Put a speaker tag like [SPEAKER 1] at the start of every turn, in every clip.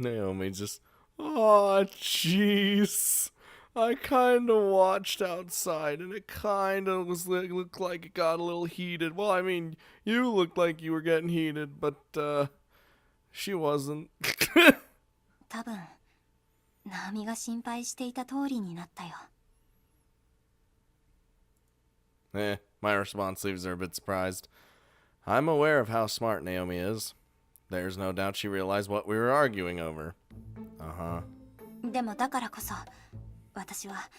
[SPEAKER 1] Naomi just, oh, jeez. I kind of watched outside, and it kind of looked like it got a little heated. Well, I mean, you looked like you were getting heated, but, she wasn't.
[SPEAKER 2] 多分、ナオミが心配していた通りになったよ。
[SPEAKER 1] My response leaves her a bit surprised. I'm aware of how smart Naomi is. There's no doubt she realized what we were arguing over. Uh-huh.
[SPEAKER 2] でもだからこそ、私は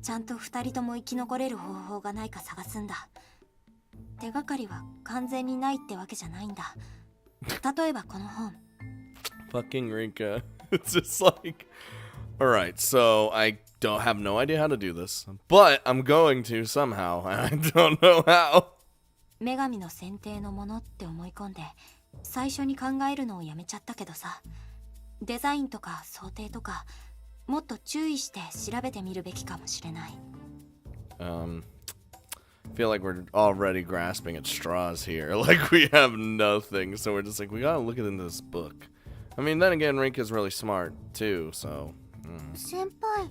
[SPEAKER 2] ちゃんと二人とも生き残れる方法がないか探すんだ。手がかりは完全にないってわけじゃないんだ。例えばこの本。
[SPEAKER 1] Fucking Rinka. It's just like, alright, so I don't have no idea how to do this, but I'm going to somehow, and I don't know how.
[SPEAKER 2] 女神の選定のものって思い込んで、最初に考えるのをやめちゃったけどさ、デザインとか想定とか、もっと注意して調べてみるべきかもしれない。
[SPEAKER 1] I feel like we're already grasping at straws here. Like we have nothing, so we're just like, we gotta look into this book. I mean, then again, Rinka's really smart, too, so...
[SPEAKER 3] 先輩、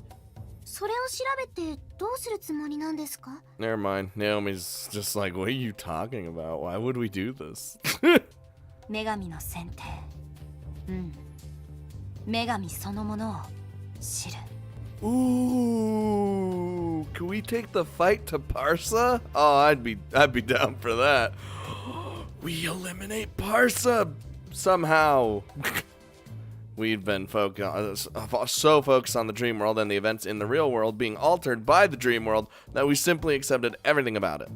[SPEAKER 3] それを調べてどうするつもりなんですか?
[SPEAKER 1] Never mind. Naomi's just like, what are you talking about? Why would we do this?
[SPEAKER 2] 女神の選定。うん。女神そのものを知る。
[SPEAKER 1] Ooh, can we take the fight to Parsa? Oh, I'd be down for that. We eliminate Parsa somehow. We've been so focused on the dream world and the events in the real world being altered by the dream world that we simply accepted everything about it.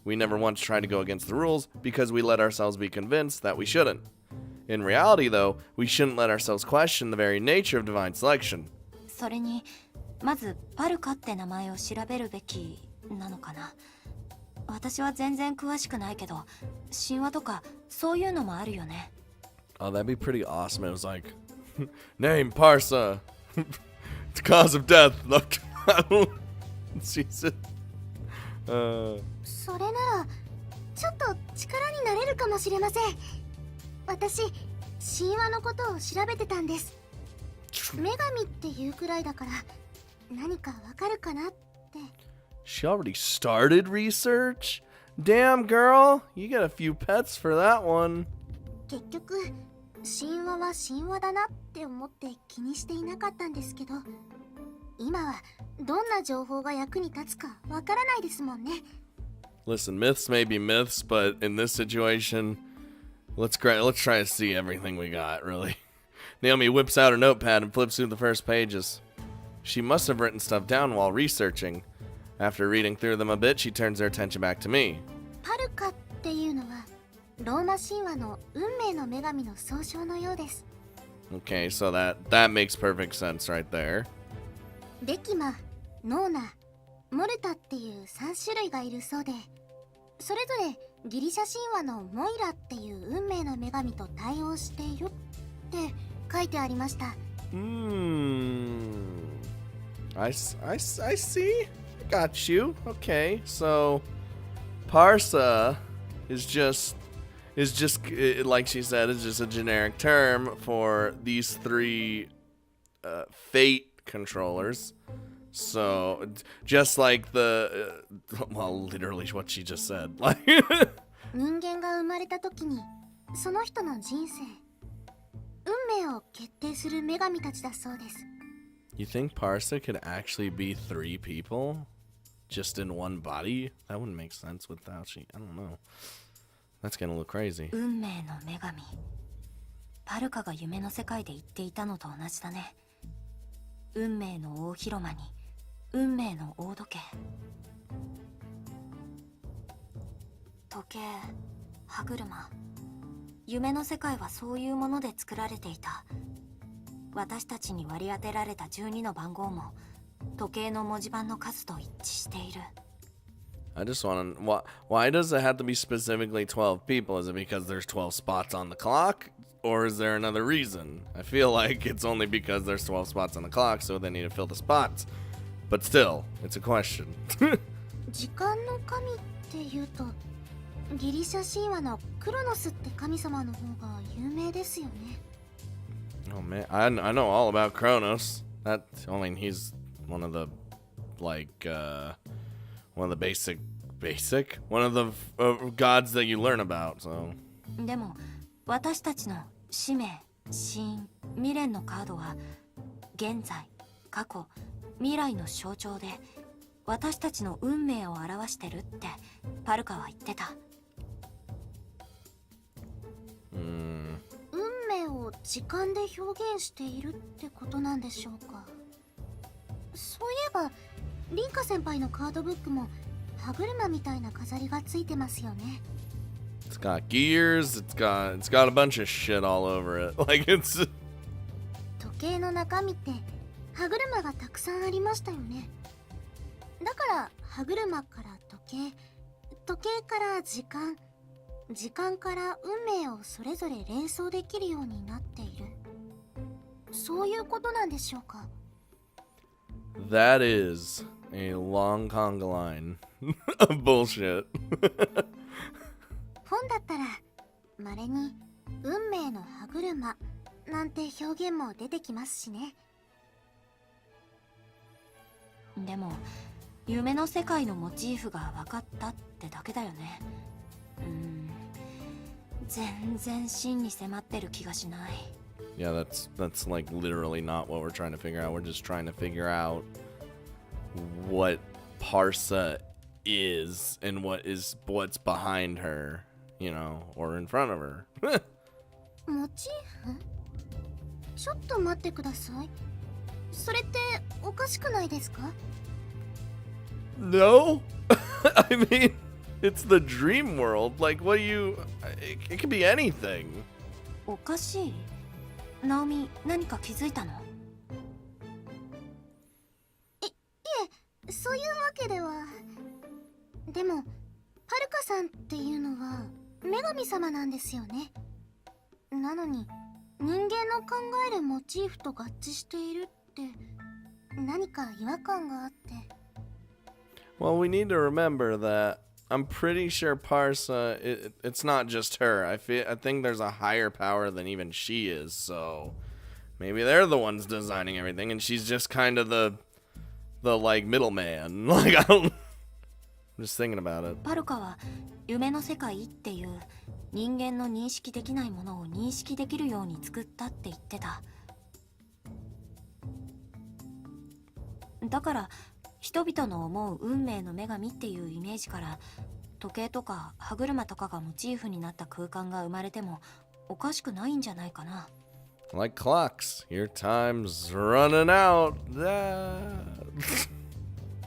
[SPEAKER 1] We never once tried to go against the rules because we let ourselves be convinced that we shouldn't. In reality, though, we shouldn't let ourselves question the very nature of divine selection.
[SPEAKER 2] それに、まずパルカって名前を調べるべきなのかな。私は全然詳しくないけど、神話とかそういうのもあるよね。
[SPEAKER 1] Oh, that'd be pretty awesome. It was like, name Parsa. It's cause of death. Jesus.
[SPEAKER 3] それならちょっと力になれるかもしれません。私、神話のことを調べてたんです。女神っていうくらいだから何かわかるかなって。
[SPEAKER 1] She already started research? Damn, girl. You got a few pets for that one.
[SPEAKER 3] 結局、神話は神話だなって思って気にしていなかったんですけど、今はどんな情報が役に立つかわからないですもんね。
[SPEAKER 1] Listen, myths may be myths, but in this situation, let's try to see everything we got, really. Naomi whips out her notepad and flips through the first pages. She must have written stuff down while researching. After reading through them a bit, she turns her attention back to me.
[SPEAKER 3] パルカっていうのはローマ神話の運命の女神の総称のようです。
[SPEAKER 1] Okay, so that makes perfect sense right there.
[SPEAKER 3] デキマ、ノーナ、モルタっていう3種類がいるそうで、それぞれギリシャ神話のモイラっていう運命の女神と対応しているって書いてありました。
[SPEAKER 1] I see. Got you. Okay, so Parsa is just like she said, is just a generic term for these three fate controllers. So just like the well, literally what she just said.
[SPEAKER 3] 人間が生まれた時にその人の人生、運命を決定する女神たちだそうです。
[SPEAKER 1] You think Parsa could actually be three people just in one body? That wouldn't make sense without she. I don't know. That's gonna look crazy.
[SPEAKER 2] 運命の女神。パルカが夢の世界で言っていたのと同じだね。運命の大広間に運命の大時計。時計、歯車。夢の世界はそういうもので作られていた。私たちに割り当てられた12の番号も時計の文字盤の数と一致している。
[SPEAKER 1] I just want to... Why does it have to be specifically 12 people? Is it because there's 12 spots on the clock? Or is there another reason? I feel like it's only because there's 12 spots on the clock, so they need to fill the spots. But still, it's a question.
[SPEAKER 3] 時間の神っていうと、ギリシャ神話のクロノスって神様の方が有名ですよね。
[SPEAKER 1] Oh man, I know all about Kronos. I mean, he's one of the one of the basic one of the gods that you learn about. So
[SPEAKER 2] でも私たちの使命、死因、未練のカードは現在、過去、未来の象徴で私たちの運命を表してるってパルカは言ってた。
[SPEAKER 3] 運命を時間で表現しているってことなんでしょうか。そういえばリンカ先輩のカードブックも歯車みたいな飾りがついてますよね。
[SPEAKER 1] it's got gears. It's got a bunch of shit all over it. Like it's.
[SPEAKER 3] 時計の中身って歯車がたくさんありましたよね。だから歯車から時計から時間、時間から運命をそれぞれ連想できるようになっている。そういうことなんでしょうか。
[SPEAKER 1] That is a long conga line of bullshit.
[SPEAKER 3] 本だったら稀に運命の歯車なんて表現も出てきますしね。
[SPEAKER 2] でも夢の世界のモチーフが分かったってだけだよね。全然真に迫ってる気がしない。
[SPEAKER 1] Yeah, that's like literally not what we're trying to figure out. We're just trying to figure out what Parsa is and what's behind her, you know, or in front of her.
[SPEAKER 3] モチーフ？ちょっと待ってください。それっておかしくないですか？
[SPEAKER 1] No? I mean, it's the dream world. Like, what do you... It could be anything.
[SPEAKER 2] おかしい？ナオミ、何か気づいたの？
[SPEAKER 3] いえ、そういうわけでは。でも、パルカさんっていうのは女神様なんですよね。なのに、人間の考えるモチーフと合致しているって何か違和感があって。
[SPEAKER 1] Well, we need to remember that I'm pretty sure Parsa, it's not just her. I think there's a higher power than even she is, so maybe they're the ones designing everything, and she's just kind of the like middleman. Like I'm just thinking about it.
[SPEAKER 2] パルカは夢の世界っていう人間の認識できないものを認識できるように作ったって言ってた。だから人々の思う運命の女神っていうイメージから時計とか歯車とかがモチーフになった空間が生まれてもおかしくないんじゃないかな。
[SPEAKER 1] Like clocks, your time's running out.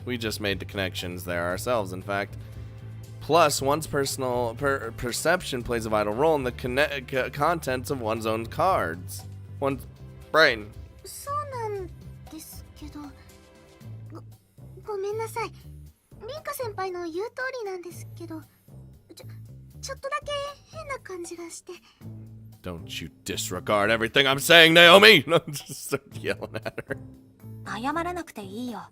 [SPEAKER 1] We just made the connections there ourselves, in fact. Plus, one's personal perception plays a vital role in the contents of one's own cards. One's brain.
[SPEAKER 3] そうなんですけど、ごめんなさい。リンカ先輩の言う通りなんですけど、ちょっとだけ変な感じがして。
[SPEAKER 1] Don't you disregard everything I'm saying, Naomi! Just start yelling at her.
[SPEAKER 2] 謝らなくていいよ。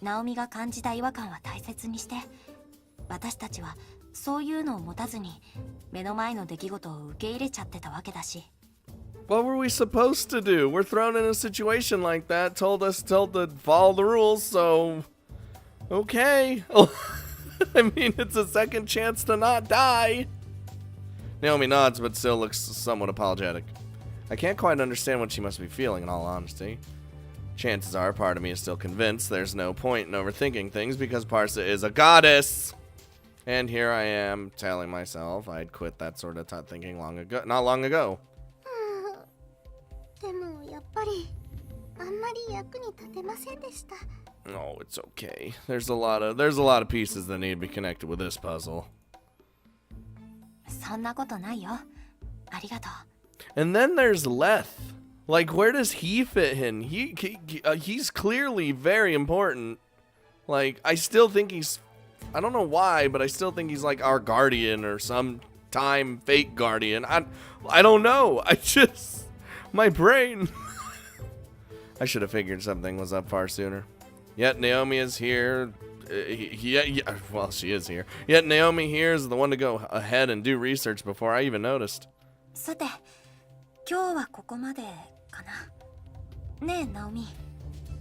[SPEAKER 2] ナオミが感じた違和感は大切にして。私たちはそういうのを持たずに目の前の出来事を受け入れちゃってたわけだし。
[SPEAKER 1] What were we supposed to do? We're thrown in a situation like that, told to follow the rules, so... Okay. I mean, it's a second chance to not die. Naomi nods, but still looks somewhat apologetic. I can't quite understand what she must be feeling, in all honesty. Chances are, part of me is still convinced there's no point in overthinking things because Parsa is a goddess. And here I am telling myself I'd quit that sort of thinking not long ago.
[SPEAKER 3] でもやっぱりあんまり役に立てませんでした。
[SPEAKER 1] Oh, it's okay. There's a lot of pieces that need to be connected with this puzzle.
[SPEAKER 2] そんなことないよ。ありがとう。
[SPEAKER 1] And then there's Leth. Like, where does he fit in? He's clearly very important. Like, I still think I don't know why, but I still think he's like our guardian or some time fake guardian. I don't know. My brain. I should have figured something was up far sooner. Yet Naomi is here. Well, she is here. Yet Naomi here is the one to go ahead and do research before I even noticed.
[SPEAKER 2] さて、今日はここまでかな。ねえナオミ、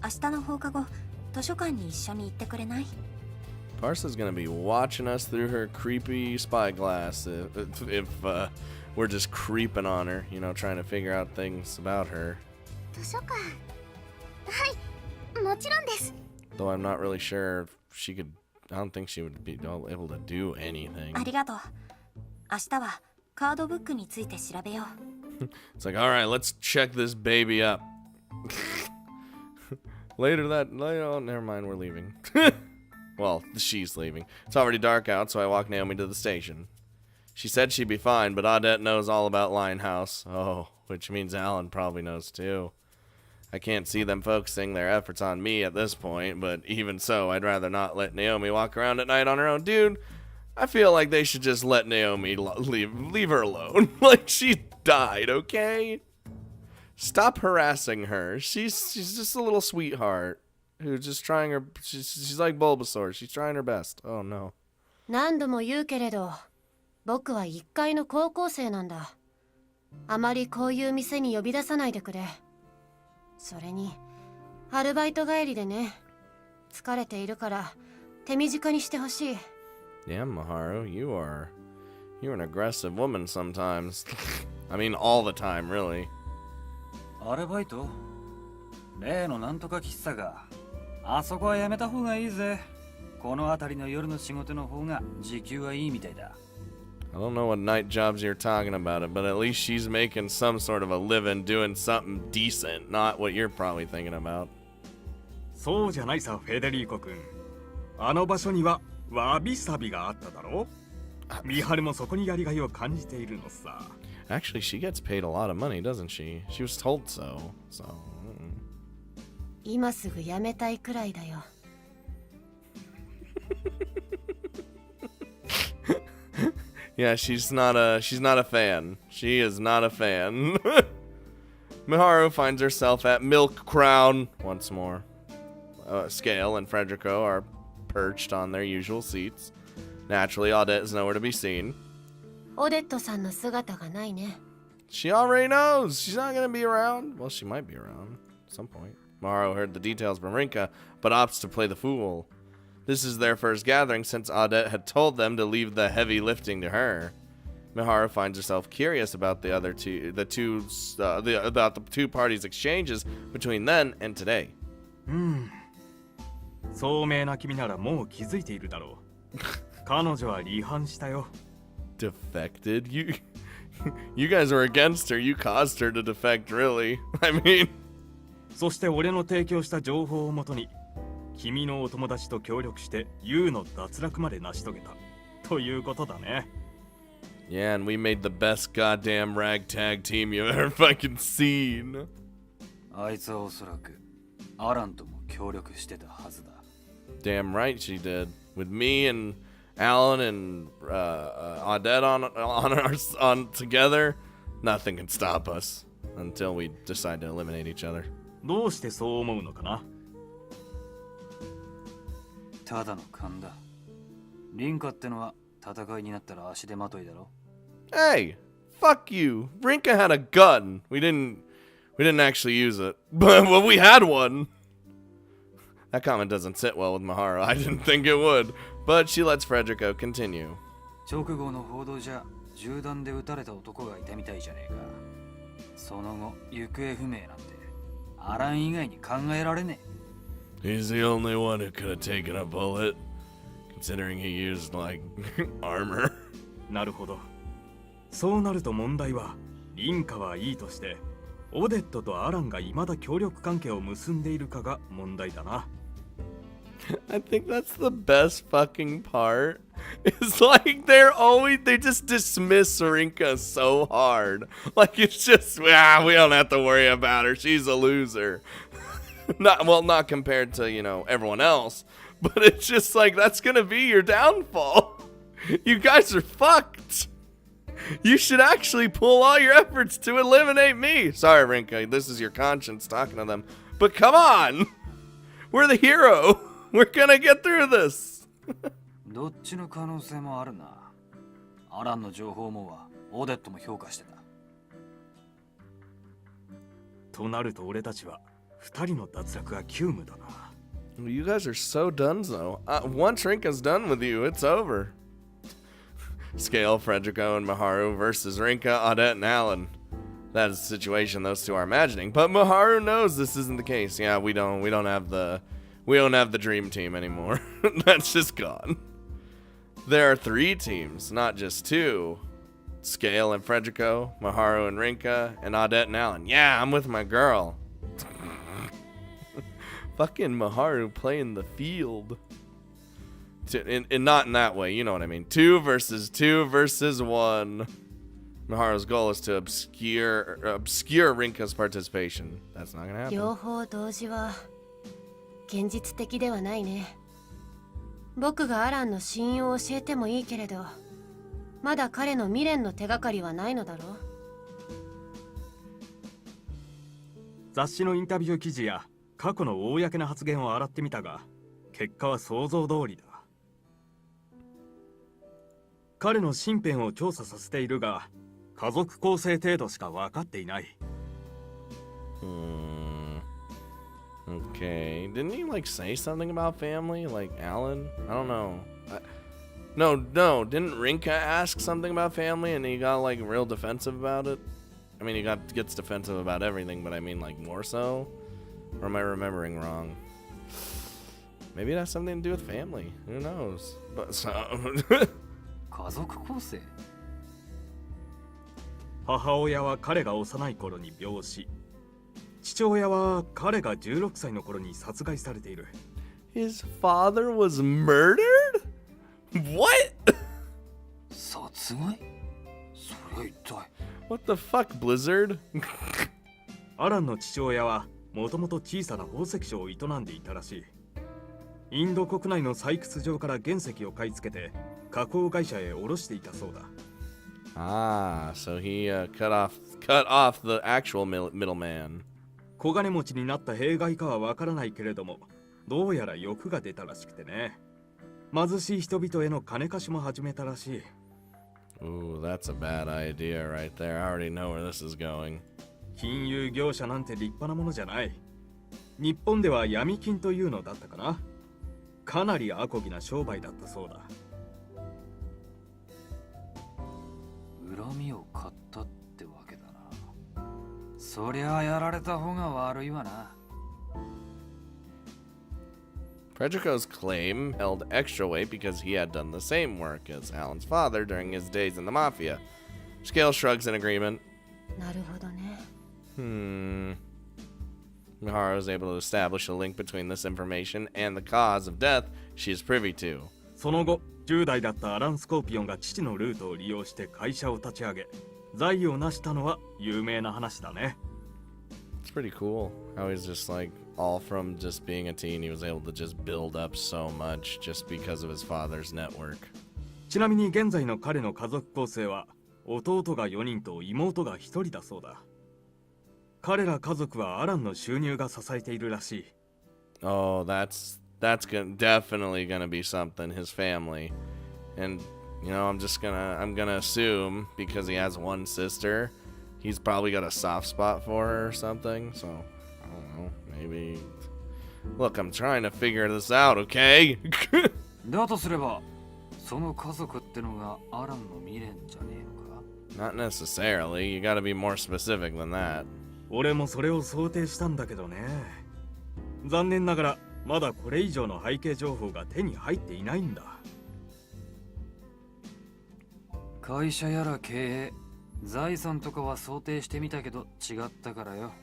[SPEAKER 2] 明日の放課後図書館に一緒に行ってくれない？
[SPEAKER 1] Parsa's gonna be watching us through her creepy spyglass if we're just creeping on her, you know, trying to figure out things about her.
[SPEAKER 3] 図書館、はい、もちろんです。
[SPEAKER 1] Though I'm not really sure if she could. I don't think she would be able to do anything.
[SPEAKER 2] ありがとう。明日はカードブックについて調べよう。
[SPEAKER 1] It's like, all right, let's check this baby up. Later, oh, never mind, we're leaving. Well, she's leaving. It's already dark out, so I walk Naomi to the station. She said she'd be fine, but Odette knows all about Linehouse. Oh, which means Alan probably knows too. I can't see them focusing their efforts on me at this point, but even so, I'd rather not let Naomi walk around at night on her own. Dude, I feel like they should just let Naomi leave her alone. Like, she died, okay? Stop harassing her. She's just a little sweetheart who's just trying her. She's like Bulbasaur. She's trying her best. Oh no.
[SPEAKER 4] 何度も言うけれど、僕は一階の高校生なんだ。あまりこういう店に呼び出さないでくれ。それに、アルバイト帰りでね。疲れているから手短にしてほしい。
[SPEAKER 1] Damn, Maharu, you're an aggressive woman sometimes. I mean, all the time, really.
[SPEAKER 5] アルバイト？例のなんとか喫茶が。あそこはやめた方がいいぜ。この辺りの夜の仕事の方が時給はいいみたいだ。
[SPEAKER 1] I don't know what night jobs you're talking about it, but at least she's making some sort of a living doing something decent, not what you're probably thinking about.
[SPEAKER 6] そうじゃないさ、フェデリーコ君。あの場所にはわびさびがあっただろう。ミハルもそこにやりがいを感じているのさ。
[SPEAKER 1] Actually, she gets paid a lot of money, doesn't she? She was told so.
[SPEAKER 4] 今すぐ辞めたいくらいだよ。
[SPEAKER 1] Yeah, she's not a fan. She is not a fan. Miharu finds herself at Milk Crown once more. Scale and Frederico are perched on their usual seats. Naturally, Odette is nowhere to be seen.
[SPEAKER 4] オデットさんの姿がないね。
[SPEAKER 1] She already knows. She's not going to be around. Well, she might be around at some point. Miharu heard the details from Rinka, but opts to play the fool. This is their first gathering since Odette had told them to leave the heavy lifting to her. Miharu finds herself curious about the two parties' exchanges between then and today.
[SPEAKER 6] 聡明な君ならもう気づいているだろう。彼女は離反したよ。
[SPEAKER 1] Defected? You guys were against her. You caused her to defect, really. I mean.
[SPEAKER 6] そして俺の提供した情報をもとに、君のお友達と協力して U の脱落まで成し遂げた。ということだね。
[SPEAKER 1] Yeah, and we made the best goddamn ragtag team you've ever fucking seen.
[SPEAKER 5] あいつはおそらくアランとも協力してたはずだ。
[SPEAKER 1] Damn right she did. With me and Alan and Odette on together, nothing can stop us until we decide to eliminate each other.
[SPEAKER 6] どうしてそう思うのかな？
[SPEAKER 5] ただの勘だ。リンカってのは戦いになったら足手まといだろ。
[SPEAKER 1] Hey, fuck you. Rinka had a gun. We didn't actually use it, but we had one. That comment doesn't sit well with Miharu. I didn't think it would, but she lets Frederico continue.
[SPEAKER 5] 直後の報道じゃ銃弾で撃たれた男がいたみたいじゃねえか。その後行方不明なんてアラン以外に考えられねえ。
[SPEAKER 1] He's the only one who could have taken a bullet, considering he used like armor.
[SPEAKER 6] なるほど。そうなると問題は、リンカはいいとして、オデットとアランが未だ協力関係を結んでいるかが問題だな。
[SPEAKER 1] I think that's the best fucking part. It's like they just dismiss Rinka so hard. Like it's just, we don't have to worry about her. She's a loser. Not compared to, everyone else. But it's just like, that's gonna be your downfall. You guys are fucked. You should actually pull all your efforts to eliminate me. Sorry, Rinka, this is your conscience talking to them. But come on. We're the hero. We're gonna get through this.
[SPEAKER 5] どっちの可能性もあるな。アランの情報網はオデットも評価してた。
[SPEAKER 6] となると俺たちは二人の脱落が急務だな。
[SPEAKER 1] You guys are so donezo. Once Rinka's done with you, it's over. Scale, Frederico, and Maharu versus Rinka, Odette, and Alan. That is the situation those two are imagining. But Maharu knows this isn't the case. Yeah, we don't have the dream team anymore. That's just gone. There are 3 teams, not just 2. Scale and Frederico, Maharu and Rinka, and Odette and Alan. Yeah, I'm with my girl. Fucking Maharu playing the field. And not in that way, you know what I mean. 2 versus 1. Maharu's goal is to obscure Rinka's participation. That's not gonna happen.
[SPEAKER 4] 両方同時は現実的ではないね。僕がアランの死因を教えてもいいけれど、まだ彼の未練の手がかりはないのだろう。
[SPEAKER 6] 雑誌のインタビュー記事や過去の公な発言を洗ってみたが、結果は想像通りだ。彼の身辺を調査させているが、家族構成程度しか分かっていない。
[SPEAKER 1] Okay. Didn't he like say something about family? Like Alan? I don't know. No. Didn't Rinka ask something about family and he got like real defensive about it? I mean, he gets defensive about everything, but I mean like more so? Or am I remembering wrong? Maybe it has something to do with family. Who knows? But so
[SPEAKER 5] 家族構成。
[SPEAKER 6] 母親は彼が幼い頃に病死。父親は彼が16歳の頃に殺害されている。
[SPEAKER 1] His father was murdered? What?
[SPEAKER 5] 殺害？そりゃ一体。
[SPEAKER 1] What the fuck, Blizzard?
[SPEAKER 6] アランの父親はもともと小さな宝石商を営んでいたらしい。インド国内の採掘場から原石を買い付けて加工会社へ卸していたそうだ。
[SPEAKER 1] Ah, so he cut off the actual middleman.
[SPEAKER 6] 小金持ちになった弊害かはわからないけれども、どうやら欲が出たらしくてね。貧しい人々への金貸しも始めたらしい。
[SPEAKER 1] Ooh, that's a bad idea right there. I already know where this is going.
[SPEAKER 6] 金融業者なんて立派なものじゃない。日本では闇金というのだったかな。かなりアコギな商売だったそうだ。
[SPEAKER 5] 恨みを買ったってわけだな。そりゃあやられた方が悪いわな。
[SPEAKER 1] Frederico's claim held extra weight because he had done the same work as Alan's father during his days in the mafia. Scale shrugs in agreement.
[SPEAKER 4] なるほどね。
[SPEAKER 1] Mihara was able to establish a link between this information and the cause of death she is privy to.
[SPEAKER 6] その後、10代だったアラン・スコーピオンが父のルートを利用して会社を立ち上げ、財を成したのは有名な話だね。
[SPEAKER 1] It's pretty cool how he's just like all from just being a teen, he was able to just build up so much just because of his father's network.
[SPEAKER 6] ちなみに現在の彼の家族構成は弟が4人と妹が1人だそうだ。彼ら家族はアランの収入が支えているらしい。
[SPEAKER 1] Oh, that's definitely gonna be something, his family. And you know, I'm gonna assume because he has one sister, he's probably got a soft spot for her or something. So I don't know, maybe. Look, I'm trying to figure this out, okay?
[SPEAKER 5] だとすれば、その家族ってのがアランの未練じゃねえのか？
[SPEAKER 1] Not necessarily. You gotta be more specific than that.
[SPEAKER 6] 俺もそれを想定したんだけどね。残念ながらまだこれ以上の背景情報が手に入っていないんだ。
[SPEAKER 5] 会社やら経営、財産とかは想定してみたけど違ったからよ。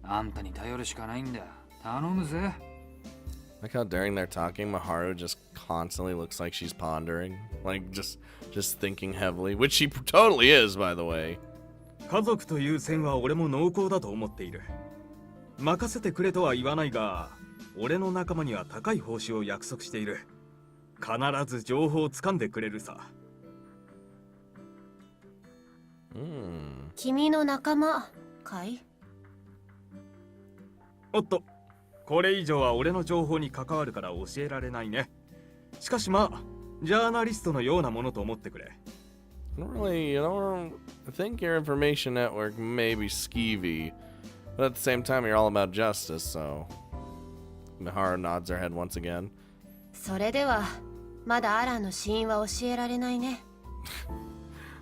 [SPEAKER 5] あんたに頼るしかないんだ。頼むぜ。
[SPEAKER 1] Like how during their talking, Maharu just constantly looks like she's pondering, like just thinking heavily, which she totally is, by the way.
[SPEAKER 6] 家族という線は俺も濃厚だと思っている。任せてくれとは言わないが、俺の仲間には高い報酬を約束している。必ず情報を掴んでくれるさ。
[SPEAKER 4] 君の仲間かい？
[SPEAKER 6] おっと、これ以上は俺の情報に関わるから教えられないね。しかしまあ、ジャーナリストのようなものと思ってくれ。
[SPEAKER 1] I think your information network may be skeevy, but at the same time, you're all about justice, so. Miharu nods her head once again.
[SPEAKER 4] それではまだアランの死因は教えられないね。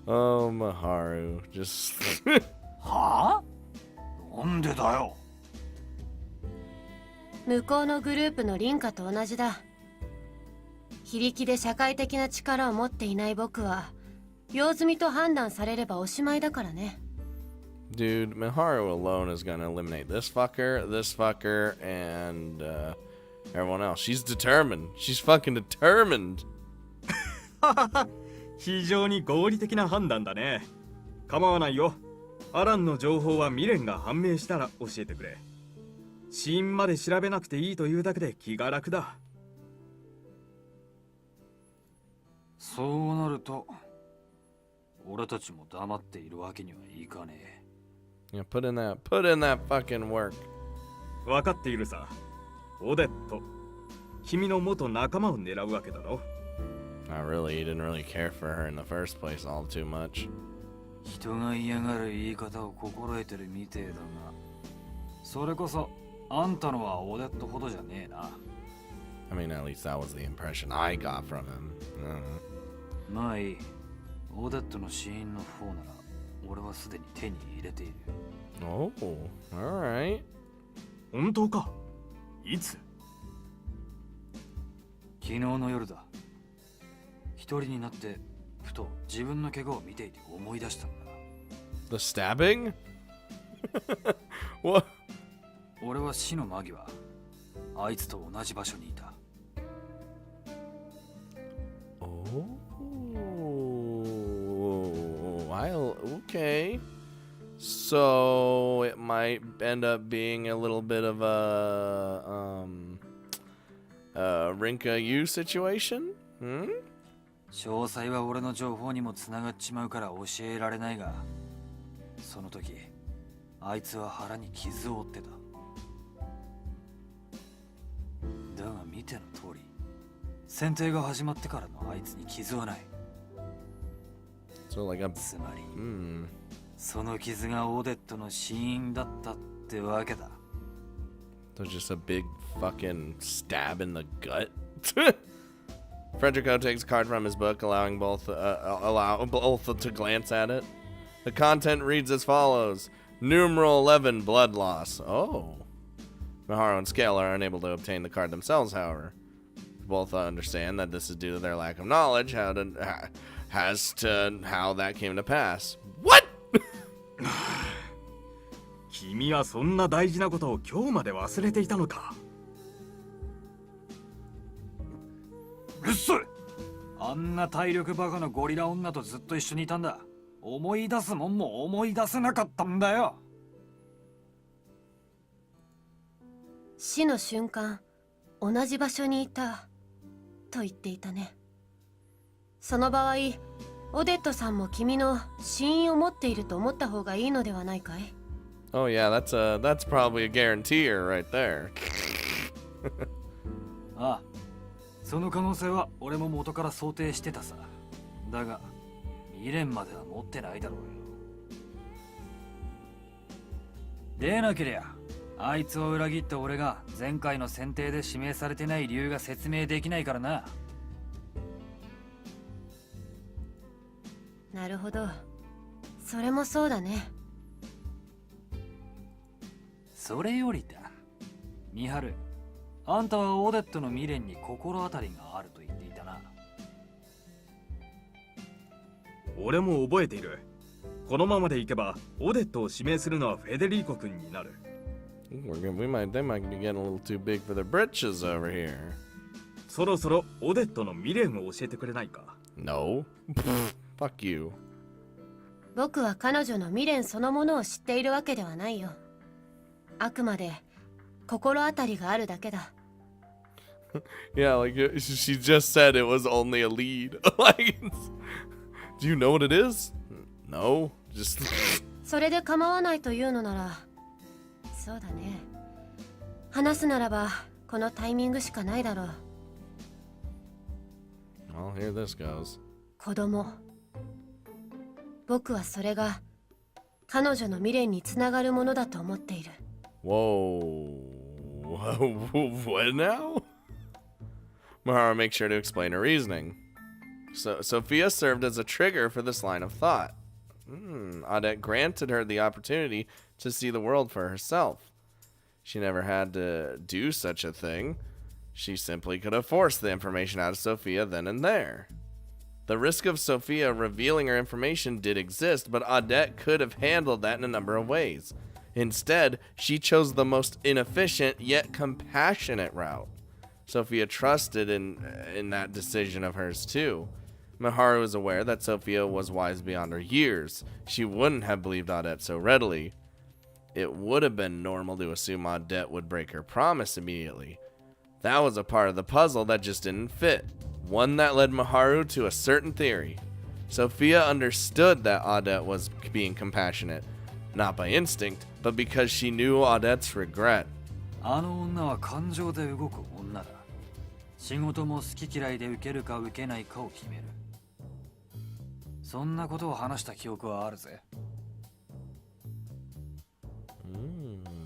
[SPEAKER 1] Oh, Miharu, just.
[SPEAKER 5] はあ？なんでだよ。
[SPEAKER 4] 向こうのグループのリンカと同じだ。非力で社会的な力を持っていない僕は用済みと判断されればおしまいだからね。
[SPEAKER 1] Dude, Miharu alone is gonna eliminate this fucker, and everyone else. She's determined. She's fucking determined.
[SPEAKER 6] 非常に合理的な判断だね。構わないよ。アランの情報は未練が判明したら教えてくれ。死因まで調べなくていいというだけで気が楽だ。
[SPEAKER 5] そうなると、俺たちも黙っているわけにはいかねえ。
[SPEAKER 1] Yeah, put in that fucking work.
[SPEAKER 6] 分かっているさ。オデット。君の元仲間を狙うわけだろ。
[SPEAKER 1] Not really. He didn't really care for her in the first place all too much.
[SPEAKER 5] 人が嫌がる言い方を心得てるみてえだが、それこそあんたのはオデットほどじゃねえな。
[SPEAKER 1] I mean, at least that was the impression I got from him.
[SPEAKER 5] まあいい。オデットの死因の方なら俺はすでに手に入れている。
[SPEAKER 1] Oh, alright.
[SPEAKER 6] 本当か？いつ？
[SPEAKER 5] 昨日の夜だ。一人になってふと自分の怪我を見ていて思い出したんだ。
[SPEAKER 1] The stabbing? What?
[SPEAKER 5] 俺は死の間際、あいつと同じ場所にいた。
[SPEAKER 1] Oh, okay. So it might end up being a little bit of a Rinka U situation? Hmm?
[SPEAKER 5] 詳細は俺の情報にもつながっちまうから教えられないが、その時あいつは腹に傷を負ってた。だが見ての通り、選定が始まってからのあいつに傷はない。
[SPEAKER 1] So like a
[SPEAKER 5] つまり、
[SPEAKER 1] hmm.
[SPEAKER 5] その傷がオデットの死因だったってわけだ。
[SPEAKER 1] So just a big fucking stab in the gut. Frederico takes a card from his book, allowing both to glance at it. The content reads as follows: Numeral 11, blood loss. Oh. Miharu and Scale are unable to obtain the card themselves, however. Both understand that this is due to their lack of knowledge as to how that came to pass. What?
[SPEAKER 6] 君はそんな大事なことを今日まで忘れていたのか。
[SPEAKER 5] うるさい。あんな体力バカのゴリラ女とずっと一緒にいたんだ。思い出すもんも思い出せなかったんだよ。
[SPEAKER 4] 死の瞬間、同じ場所にいたと言っていたね。その場合、オデットさんも君の死因を持っていると思った方がいいのではないかい？
[SPEAKER 1] Oh yeah, that's probably a guaranteer right there.
[SPEAKER 5] ああ、その可能性は俺も元から想定してたさ。だが未練までは持ってないだろうよ。でなけりゃあいつを裏切った俺が前回の選定で指名されてない理由が説明できないからな。
[SPEAKER 4] なるほど。それもそうだね。
[SPEAKER 5] それよりだ、ミハル、あんたはオデットの未練に心当たりがあると言っていたな。
[SPEAKER 6] 俺も覚えている。このままでいけばオデットを指名するのはフェデリーコ君になる。
[SPEAKER 1] They might be getting a little too big for their britches over here.
[SPEAKER 6] そろそろオデットの未練を教えてくれないか？
[SPEAKER 1] No. Fuck you.
[SPEAKER 4] 僕は彼女の未練そのものを知っているわけではないよ。あくまで心当たりがあるだけだ。
[SPEAKER 1] Yeah, like she just said it was only a lead. Like, do you know what it is? No. Just.
[SPEAKER 4] それで構わないというのなら、そうだね。話すならばこのタイミングしかないだろう。
[SPEAKER 1] Well, here this goes.
[SPEAKER 4] 子供、僕はそれが彼女の未練につながるものだと思っている。
[SPEAKER 1] Whoa. What now? Maharu makes sure to explain her reasoning. So Sophia served as a trigger for this line of thought. Odette granted her the opportunity to see the world for herself. She never had to do such a thing. She simply could have forced the information out of Sophia then and there. The risk of Sophia revealing her information did exist, but Odette could have handled that in a number of ways. Instead, she chose the most inefficient yet compassionate route. Sophia trusted in that decision of hers too. Maharu was aware that Sophia was wise beyond her years. She wouldn't have believed Odette so readily. It would have been normal to assume Odette would break her promise immediately. That was a part of the puzzle that just didn't fit. One that led Maharu to a certain theory. Sophia understood that Odette was being compassionate, not by instinct, but because she knew Odette's regret.
[SPEAKER 5] あの女は感情で動く女だ。仕事も好き嫌いで受けるか受けないかを決める。そんなことを話した記憶はあるぜ。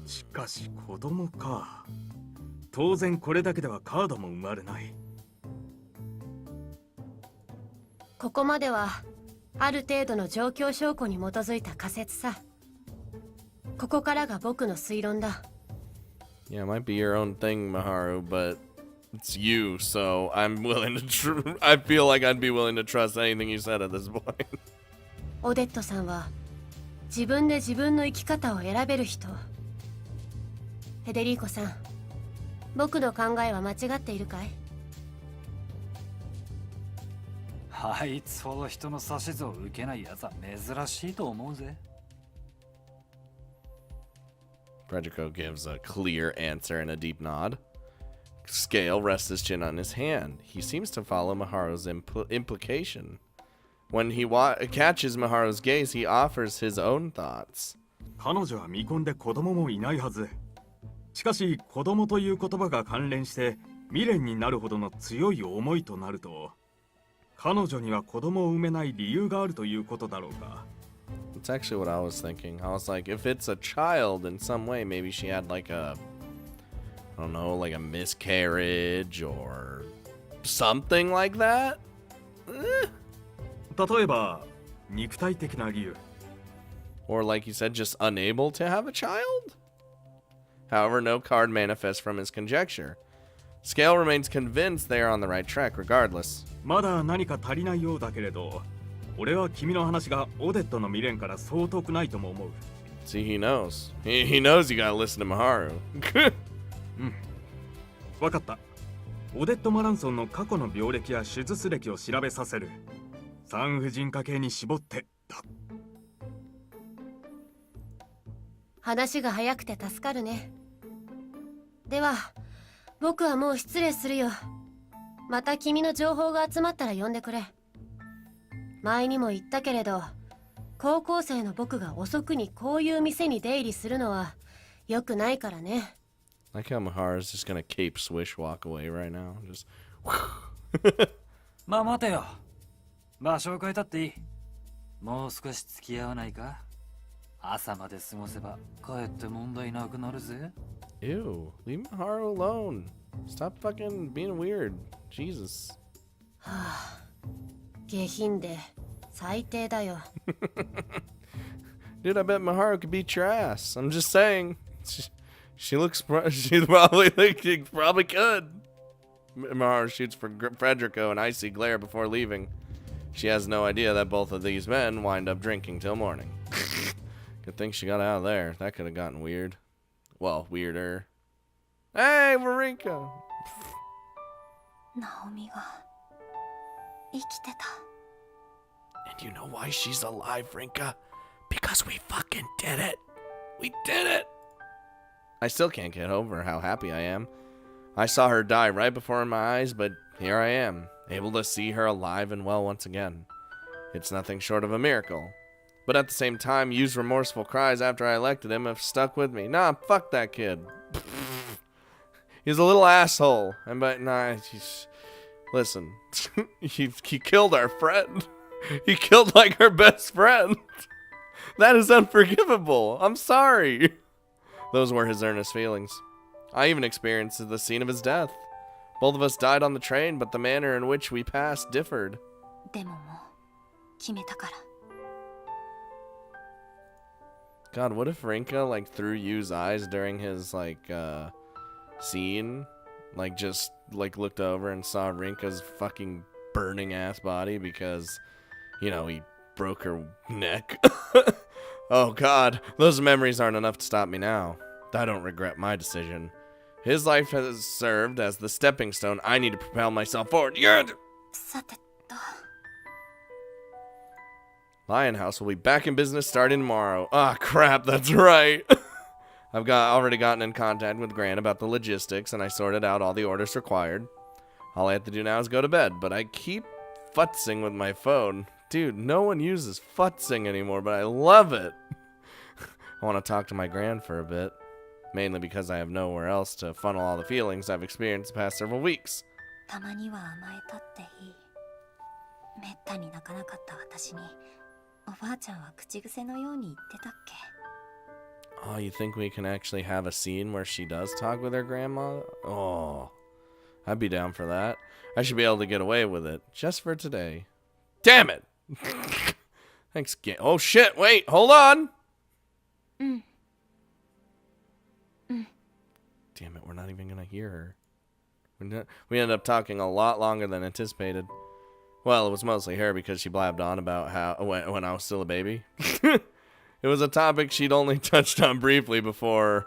[SPEAKER 6] しかし子供か。当然これだけではカードも生まれない。
[SPEAKER 4] ここまではある程度の状況証拠に基づいた仮説さ。ここからが僕の推論だ。
[SPEAKER 1] Yeah, it might be your own thing, Maharu, but it's you, so I'm willing to I feel like I'd be willing to trust anything you said at this point.
[SPEAKER 4] オデットさんは自分で自分の生き方を選べる人。フェデリーコさん、僕の考えは間違っているかい？
[SPEAKER 5] あいつほど人の指図を受けないやつは珍しいと思うぜ。
[SPEAKER 1] Frederico gives a clear answer and a deep nod. Scale rests his chin on his hand. He seems to follow Maharu's implication. When he catches Maharu's gaze, he offers his own thoughts.
[SPEAKER 6] 彼女は見込んで子供もいないはず。しかし子供という言葉が関連して未練になるほどの強い思いとなると、彼女には子供を産めない理由があるということだろうか。
[SPEAKER 1] It's actually what I was thinking. I was like, if it's a child in some way, maybe she had like a, I don't know, like a miscarriage or something like that.
[SPEAKER 6] 例えば肉体的な理由。
[SPEAKER 1] Or like you said, just unable to have a child? However, no card manifests from his conjecture. Scale remains convinced they are on the right track regardless.
[SPEAKER 6] まだ何か足りないようだけれど、俺は君の話がオデットの未練からそう遠くないとも思う。
[SPEAKER 1] See, he knows. He knows you gotta listen to Maharu.
[SPEAKER 6] わかった。オデット・マランソンの過去の病歴や手術歴を調べさせる。産婦人科系に絞ってだ。
[SPEAKER 4] 話が早くて助かるね。では、僕はもう失礼するよ。また君の情報が集まったら呼んでくれ。前にも言ったけれど、高校生の僕が遅くにこういう店に出入りするのは良くないからね。
[SPEAKER 1] Like how Maharu's just gonna cape swish walk away right now. Just
[SPEAKER 5] まあ待てよ。場所を変えたっていい。もう少し付き合わないか？朝まで過ごせば帰って問題なくなるぜ。
[SPEAKER 1] Ew, leave Maharu alone. Stop fucking being weird. Jesus.
[SPEAKER 4] はあ、下品で最低だよ。
[SPEAKER 1] Dude, I bet Maharu could beat your ass. I'm just saying. She looks. She probably could. Maharu shoots for Frederico an icy glare before leaving. She has no idea that both of these men wind up drinking till morning. Good thing she got out of there. That could have gotten weird. Well, weirder. Hey, Marika!
[SPEAKER 2] ナオミが生きてた。
[SPEAKER 1] And you know why she's alive, Rinka? Because we fucking did it. We did it. I still can't get over how happy I am. I saw her die right before my eyes, but here I am, able to see her alive and well once again. It's nothing short of a miracle. But at the same time, Yu's remorseful cries after I elected him have stuck with me. Nah, fuck that kid. He's a little asshole. And but nah, listen, he killed our friend. He killed like her best friend. That is unforgivable. I'm sorry. Those were his earnest feelings. I even experienced the scene of his death. Both of us died on the train, but the manner in which we passed differed.
[SPEAKER 2] でももう決めたから。
[SPEAKER 1] God, what if Rinka, like, through Yu's eyes during his, like, scene, like, just, like, looked over and saw Rinka's fucking burning ass body because, you know, he broke her neck. Oh, God, those memories aren't enough to stop me now. I don't regret my decision. His life has served as the stepping stone I need to propel myself forward. Yeah.
[SPEAKER 2] さてと。
[SPEAKER 1] Lionhouse will be back in business starting tomorrow. Ah, crap, that's right. I've already gotten in contact with Grant about the logistics, and I sorted out all the orders required. All I have to do now is go to bed, but I keep futzing with my phone. Dude, no one uses futzing anymore, but I love it. I want to talk to my Gran for a bit, mainly because I have nowhere else to funnel all the feelings I've experienced the past several weeks.
[SPEAKER 2] たまには甘えたっていい。めったに泣かなかった私に、おばあちゃんは口癖のように言ってたっけ。
[SPEAKER 1] Oh, you think we can actually have a scene where she does talk with her grandma? Oh, I'd be down for that. I should be able to get away with it, just for today. Damn it! Thanks, oh shit, wait, hold on! Damn it, we're not even gonna hear her. We ended up talking a lot longer than anticipated. Well, it was mostly her because she blabbed on about how when I was still a baby. It was a topic she'd only touched on briefly before,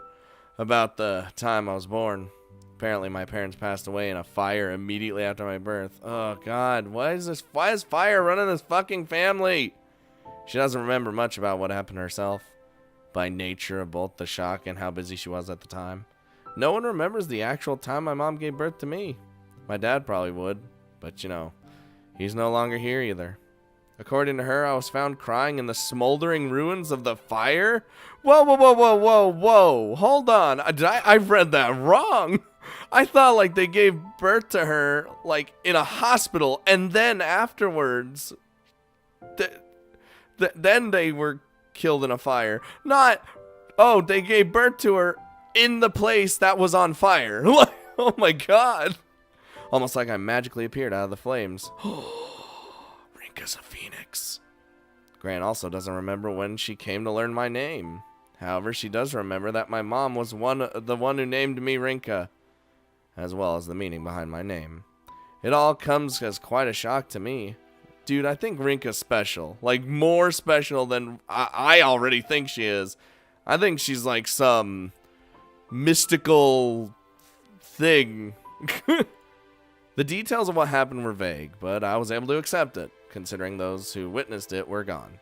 [SPEAKER 1] about the time I was born. Apparently, my parents passed away in a fire immediately after my birth. Oh, God. Why is fire running this fucking family? She doesn't remember much about what happened to herself, by nature of both the shock and how busy she was at the time. No one remembers the actual time my mom gave birth to me. My dad probably would, but, you know, he's no longer here either. According to her, I was found crying in the smoldering ruins of the fire? Whoa, whoa, whoa, whoa, whoa, whoa. Hold on. I read that wrong. I thought, like, they gave birth to her, like, in a hospital, and then afterwards, then they were killed in a fire. Not, oh, they gave birth to her in the place that was on fire. Oh, my God. Almost like I magically appeared out of the flames. Rinka's a phoenix. Grant also doesn't remember when she came to learn my name. However, she does remember that my mom was the one who named me Rinka, as well as the meaning behind my name. It all comes as quite a shock to me. Dude, I think Rinka's special. Like, more special than I already think she is. I think she's like some mystical thing. The details of what happened were vague, but I was able to accept it, considering those who witnessed it were gone.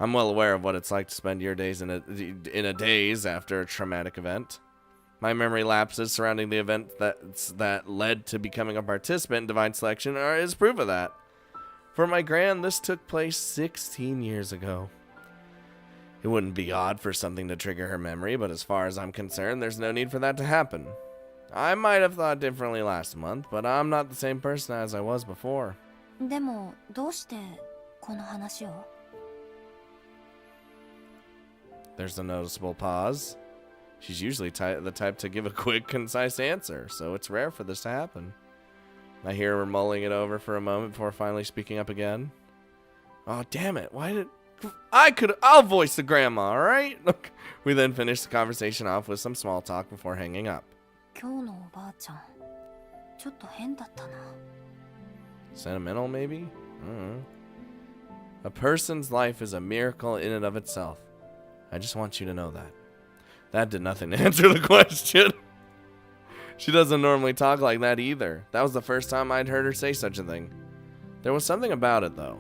[SPEAKER 1] I'm well aware of what it's like to spend your days in a daze after a traumatic event. My memory lapses surrounding the event that led to becoming a participant in Divine Selection is proof of that. For my Gran, this took place 16 years ago. It wouldn't be odd for something to trigger her memory, but as far as I'm concerned, there's no need for that to happen. I might have thought differently last month, but I'm not the same person as I was before.
[SPEAKER 2] でもどうしてこの話を？
[SPEAKER 1] There's a noticeable pause. She's usually the type to give a quick, concise answer, so it's rare for this to happen. I hear her mulling it over for a moment before finally speaking up again. Oh, damn it. Why did... I'll voice the grandma, alright? We then finish the conversation off with some small talk before hanging up.
[SPEAKER 2] 今日のおばあちゃん、ちょっと変だったな。
[SPEAKER 1] Sentimental, maybe? I don't know. A person's life is a miracle in and of itself. I just want you to know that. That did nothing to answer the question. She doesn't normally talk like that either. That was the first time I'd heard her say such a thing. There was something about it, though.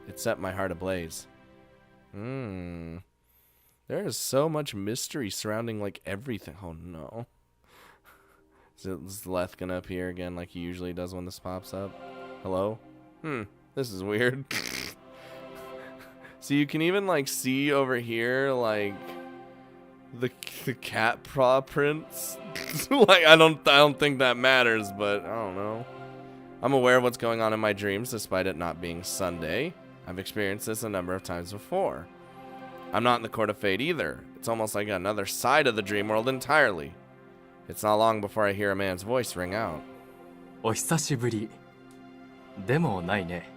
[SPEAKER 1] It set my heart ablaze. There is so much mystery surrounding, like, everything. Oh, no. Is Leth gonna appear again like he usually does when this pops up? Hello? This is weird. So you can even, like, see over here, like, the cat paw prints. Like, I don't think that matters, but I don't know. I'm aware of what's going on in my dreams, despite it not being Sunday. I've experienced this a number of times before. I'm not in the court of fate either. It's almost like another side of the dream world entirely. It's not long before I hear a man's voice ring out.
[SPEAKER 7] お久しぶり。でもないね。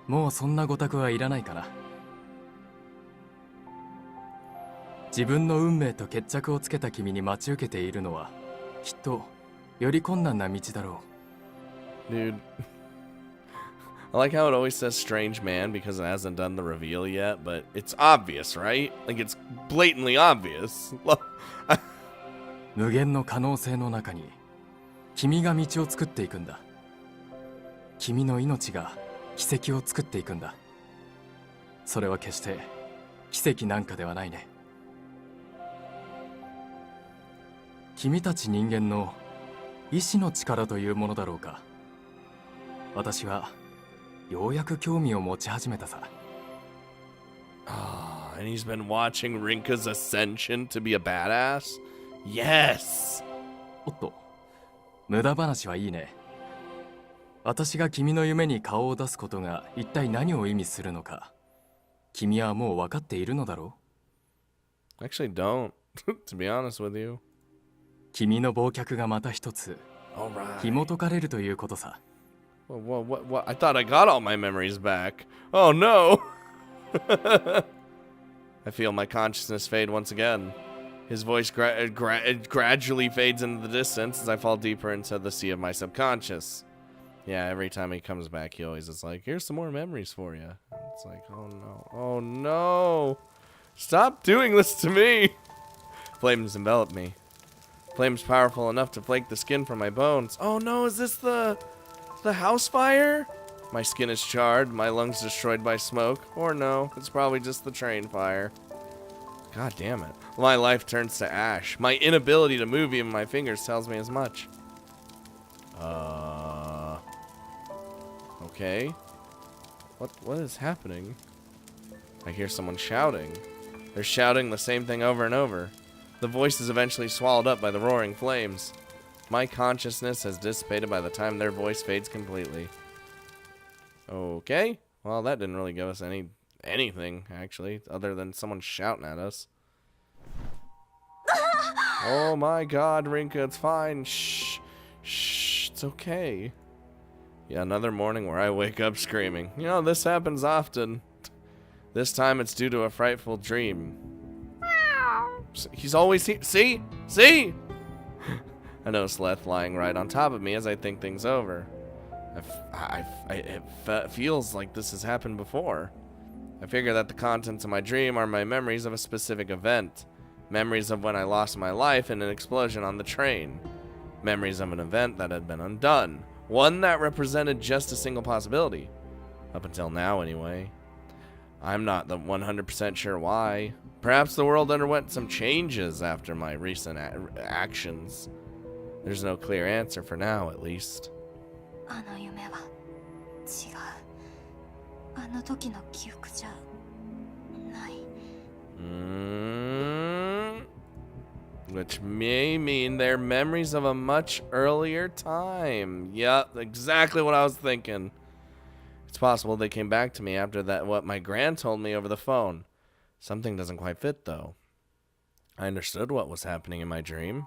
[SPEAKER 7] もうそんなご託はいらないかな。自分の運命と決着をつけた君に待ち受けているのは、きっとより困難な道だろう。
[SPEAKER 1] Dude. I like how it always says strange man because it hasn't done the reveal yet, but it's obvious, right? Like, it's blatantly obvious.
[SPEAKER 7] 無限の可能性の中に君が道を作っていくんだ。君の命が奇跡を作っていくんだ。それは決して奇跡なんかではないね。君たち人間の意志の力というものだろうか。私はようやく興味を持ち始めたさ。
[SPEAKER 1] Ah, and he's been watching Rinka's ascension to be a badass? Yes!
[SPEAKER 7] おっと、無駄話はいいね。私が君の夢に顔を出すことが一体何を意味するのか、君はもう分かっているのだろ
[SPEAKER 1] う？ Actually don't, to be honest with you.
[SPEAKER 7] 君の忘却がまた一つ、紐解かれるということさ。
[SPEAKER 1] What? I thought I got all my memories back. Oh no! I feel my consciousness fade once again. His voice gradually fades into the distance as I fall deeper into the sea of my subconscious. Yeah, every time he comes back, he always is like, here's some more memories for you. It's like, oh no. Oh no! Stop doing this to me! Flames envelop me. Flames powerful enough to flake the skin from my bones. Oh no, is this the house fire? My skin is charred, my lungs destroyed by smoke. Or no, it's probably just the train fire. God damn it. My life turns to ash. My inability to move even my fingers tells me as much. Okay. What is happening? I hear someone shouting. They're shouting the same thing over and over. The voice is eventually swallowed up by the roaring flames. My consciousness has dissipated by the time their voice fades completely. Okay. Well, that didn't really give us anything, actually, other than someone shouting at us. Oh my god, Rinka, it's fine. Shh. Shh. It's okay. Yeah, another morning where I wake up screaming. You know, this happens often. This time it's due to a frightful dream. He's always here. See? See? I notice Leth lying right on top of me as I think things over. It feels like this has happened before. I figure that the contents of my dream are my memories of a specific event. Memories of when I lost my life in an explosion on the train. Memories of an event that had been undone. One that represented just a single possibility. Up until now, anyway. I'm not 100% sure why. Perhaps the world underwent some changes after my recent actions. There's no clear answer for now, at least.
[SPEAKER 2] あの夢は違う。あの時の記憶じゃない。
[SPEAKER 1] Which may mean they're memories of a much earlier time. Yep, exactly what I was thinking. It's possible they came back to me after that, what my gran told me over the phone. Something doesn't quite fit, though. I understood what was happening in my dream.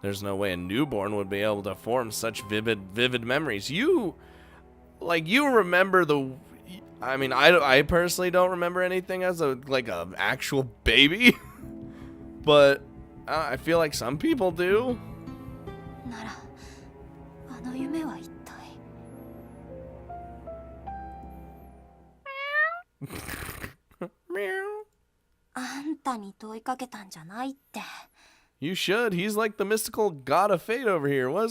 [SPEAKER 1] There's no way a newborn would be able to form such vivid memories. You remember the... I mean, I personally don't remember anything as a actual baby. But I feel like some people do.
[SPEAKER 2] なら、あの夢は一体。あんたに問いかけたんじゃないって。
[SPEAKER 1] You should. He's like the mystical god of fate over here. I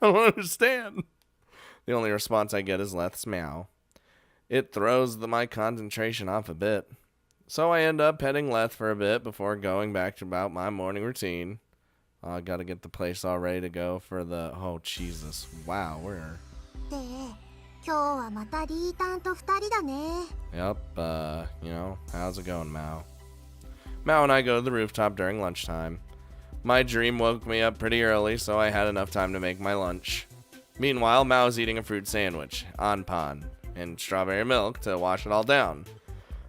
[SPEAKER 1] don't understand. The only response I get is Leth's meow. It throws my concentration off a bit. So I end up petting Leth for a bit before going back to about my morning routine. I gotta get the place all ready to go for the... Oh, Jesus. Wow, where?
[SPEAKER 3] で、今日はまたリータンと二人だね。
[SPEAKER 1] Yep, how's it going, Mao? Mao and I go to the rooftop during lunchtime. My dream woke me up pretty early, so I had enough time to make my lunch. Meanwhile, Mao's eating a fruit sandwich, anpan. and strawberry milk to wash it all down.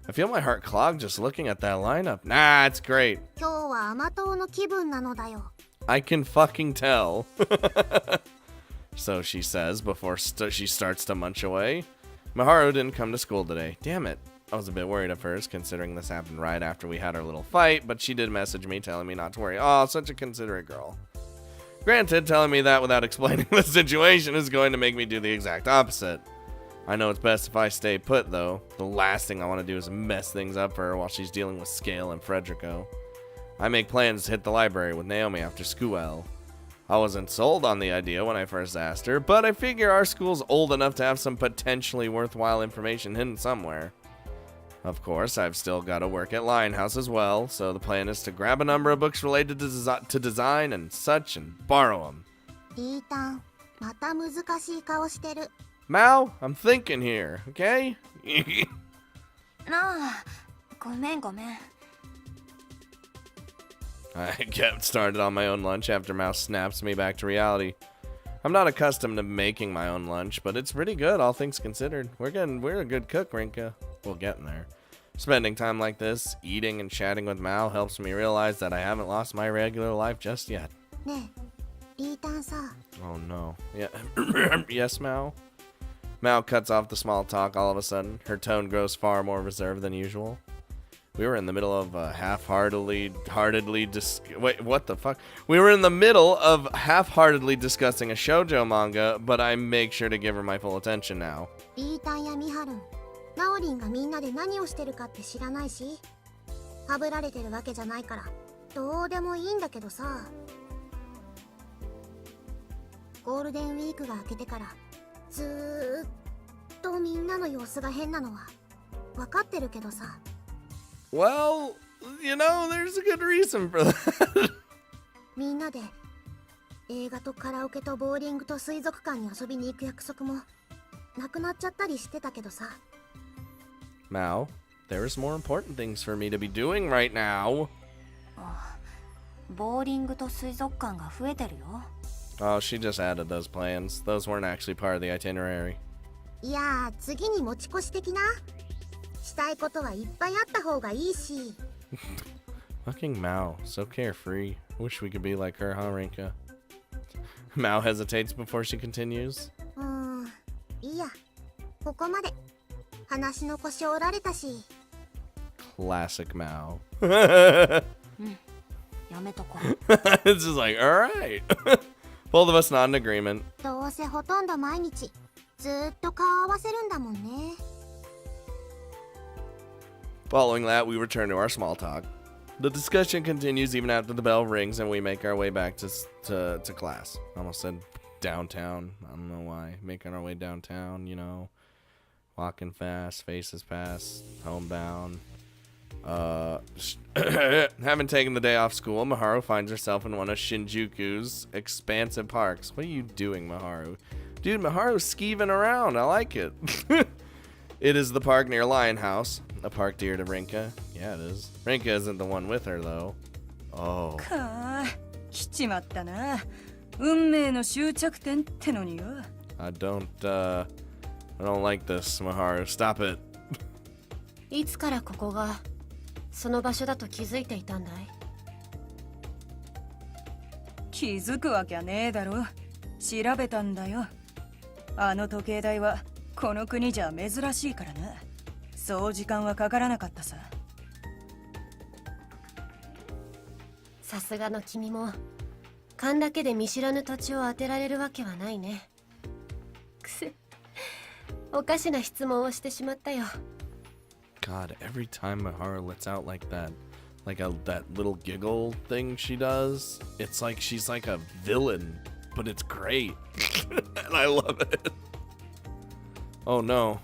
[SPEAKER 1] I feel my heart clog just looking at that lineup. Nah, it's great.
[SPEAKER 3] 今日は甘党の気分なのだよ。
[SPEAKER 1] I can fucking tell. So she says before she starts to munch away. Miharu didn't come to school today. Damn it. I was a bit worried at first, considering this happened right after we had our little fight, but she did message me telling me not to worry. Oh, such a considerate girl. Granted, telling me that without explaining the situation is going to make me do the exact opposite. I know it's best if I stay put, though. The last thing I want to do is mess things up for her while she's dealing with Scale and Frederico. I make plans to hit the library with Naomi after school. I wasn't sold on the idea when I first asked her, but I figure our school's old enough to have some potentially worthwhile information hidden somewhere. Of course, I've still got to work at Lionhouse as well, so the plan is to grab a number of books related to design and such and borrow them.
[SPEAKER 3] リータン、また難しい顔してる。
[SPEAKER 1] Mao, I'm thinking here, okay?
[SPEAKER 2] ああ、ごめんごめん。
[SPEAKER 1] I kept started on my own lunch after Mao snaps me back to reality. I'm not accustomed to making my own lunch, but it's pretty good, all things considered. We're a good cook, Rinka. We'll get in there. Spending time like this, eating and chatting with Mao, helps me realize that I haven't lost my regular life just yet.
[SPEAKER 3] ねえ、リータンさ。
[SPEAKER 1] Oh no. Yeah. Yes, Mao? Mao cuts off the small talk all of a sudden. Her tone grows far more reserved than usual. We were in the middle of wait, what the fuck? We were in the middle of half-heartedly discussing a shoujo manga, but I make sure to give her my full attention now.
[SPEAKER 3] リータンやミハルン、ナオリンがみんなで何をしてるかって知らないし、はぶられてるわけじゃないから、どうでもいいんだけどさ。ゴールデンウィークが明けてから、ずーっとみんなの様子が変なのは分かってるけどさ。
[SPEAKER 1] Well, you know, there's a good reason for that.
[SPEAKER 3] みんなで映画とカラオケとボーリングと水族館に遊びに行く約束もなくなっちゃったりしてたけどさ。
[SPEAKER 1] Mao, there's more important things for me to be doing right now.
[SPEAKER 2] ボーリングと水族館が増えてるよ。
[SPEAKER 1] Oh, she just added those plans. Those weren't actually part of the itinerary.
[SPEAKER 3] いやー、次に持ち越し的な。したいことはいっぱいあった方がいいし。
[SPEAKER 1] Fucking Mao, so carefree. Wish we could be like her, huh, Rinka? Mao hesitates before she continues.
[SPEAKER 3] いいや、ここまで。話の腰折られたし。
[SPEAKER 1] Classic Mao.
[SPEAKER 2] やめとこ。
[SPEAKER 1] It's just like, alright. Both of us nod in agreement.
[SPEAKER 3] どうせほとんど毎日ずーっと顔合わせるんだもんね。
[SPEAKER 1] Following that, we return to our small talk. The discussion continues even after the bell rings and we make our way back to class. I almost said downtown. I don't know why. Making our way downtown, you know. Walking fast, faces past, homebound. Having taken the day off school, Miharu finds herself in one of Shinjuku's expansive parks. What are you doing, Miharu? Dude, Miharu's skeeving around. I like it. It is the park near Lionhouse. A park dear to Rinka. Yeah, it is. Rinka isn't the one with her, though. Oh.
[SPEAKER 8] 来ちまったな。運命の終着点ってのによ。
[SPEAKER 1] I don't like this, Miharu. Stop it.
[SPEAKER 4] いつからここがその場所だと気づいていたんだい？
[SPEAKER 8] 気づくわけはねえだろ。調べたんだよ。あの時計台はこの国じゃ珍しいからな。そう時間はかからなかったさ。
[SPEAKER 4] さすがの君も勘だけで見知らぬ土地を当てられるわけはないね。くせ、おかしな質問をしてしまったよ。
[SPEAKER 1] God, every time Miharu lets out like that little giggle thing she does, it's like she's like a villain, but it's great. And I love it. Oh no.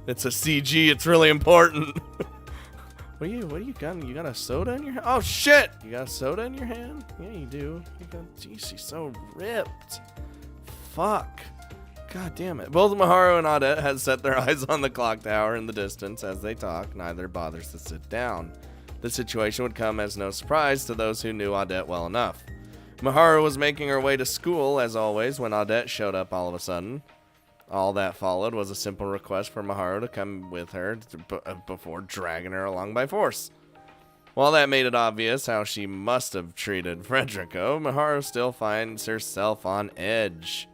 [SPEAKER 1] It's a CG, it's really important. What you got? You got a soda in your hand? Oh shit! You got a soda in your hand? Yeah, you do. Geez, she's so ripped. Fuck. God damn it. Both Miharu and Odette had set their eyes on the clock tower in the distance as they talk. Neither bothers to sit down. The situation would come as no surprise to those who knew Odette well enough. Miharu was making her way to school, as always, when Odette showed up all of a sudden. All that followed was a simple request for Maharu to come with her before dragging her along by force. While that made it obvious how she must have treated Frederico, Maharu still finds herself on edge.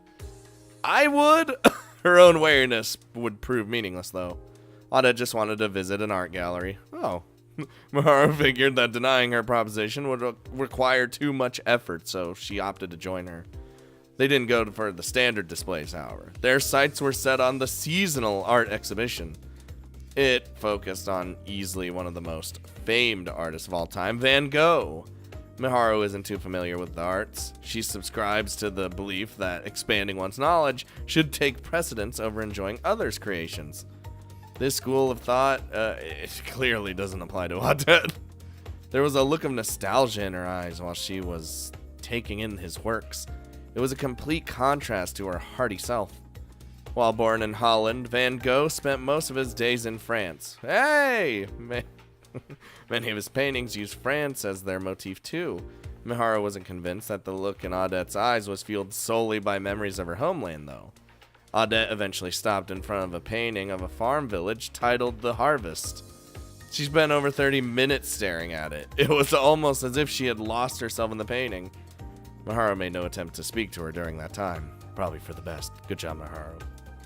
[SPEAKER 1] I would! Her own wariness would prove meaningless, though. Odette just wanted to visit an art gallery. Oh. Maharu figured that denying her proposition would require too much effort, so she opted to join her. They didn't go for the standard displays, however. Their sights were set on the seasonal art exhibition. It focused on easily one of the most famed artists of all time, Van Gogh. Maharu isn't too familiar with the arts. She subscribes to the belief that expanding one's knowledge should take precedence over enjoying others' creations. This school of thought, it clearly doesn't apply to Odette. There was a look of nostalgia in her eyes while she was taking in his works. It was a complete contrast to her hearty self. While born in Holland, Van Gogh spent most of his days in France. Hey! Many of his paintings use France as their motif too. Maharu wasn't convinced that the look in Odette's eyes was fueled solely by memories of her homeland, though. Odette eventually stopped in front of a painting of a farm village titled The Harvest. She spent over 30 minutes staring at it. It was almost as if she had lost herself in the painting. Maharu made no attempt to speak to her during that time. Probably for the best. Good job, Maharu.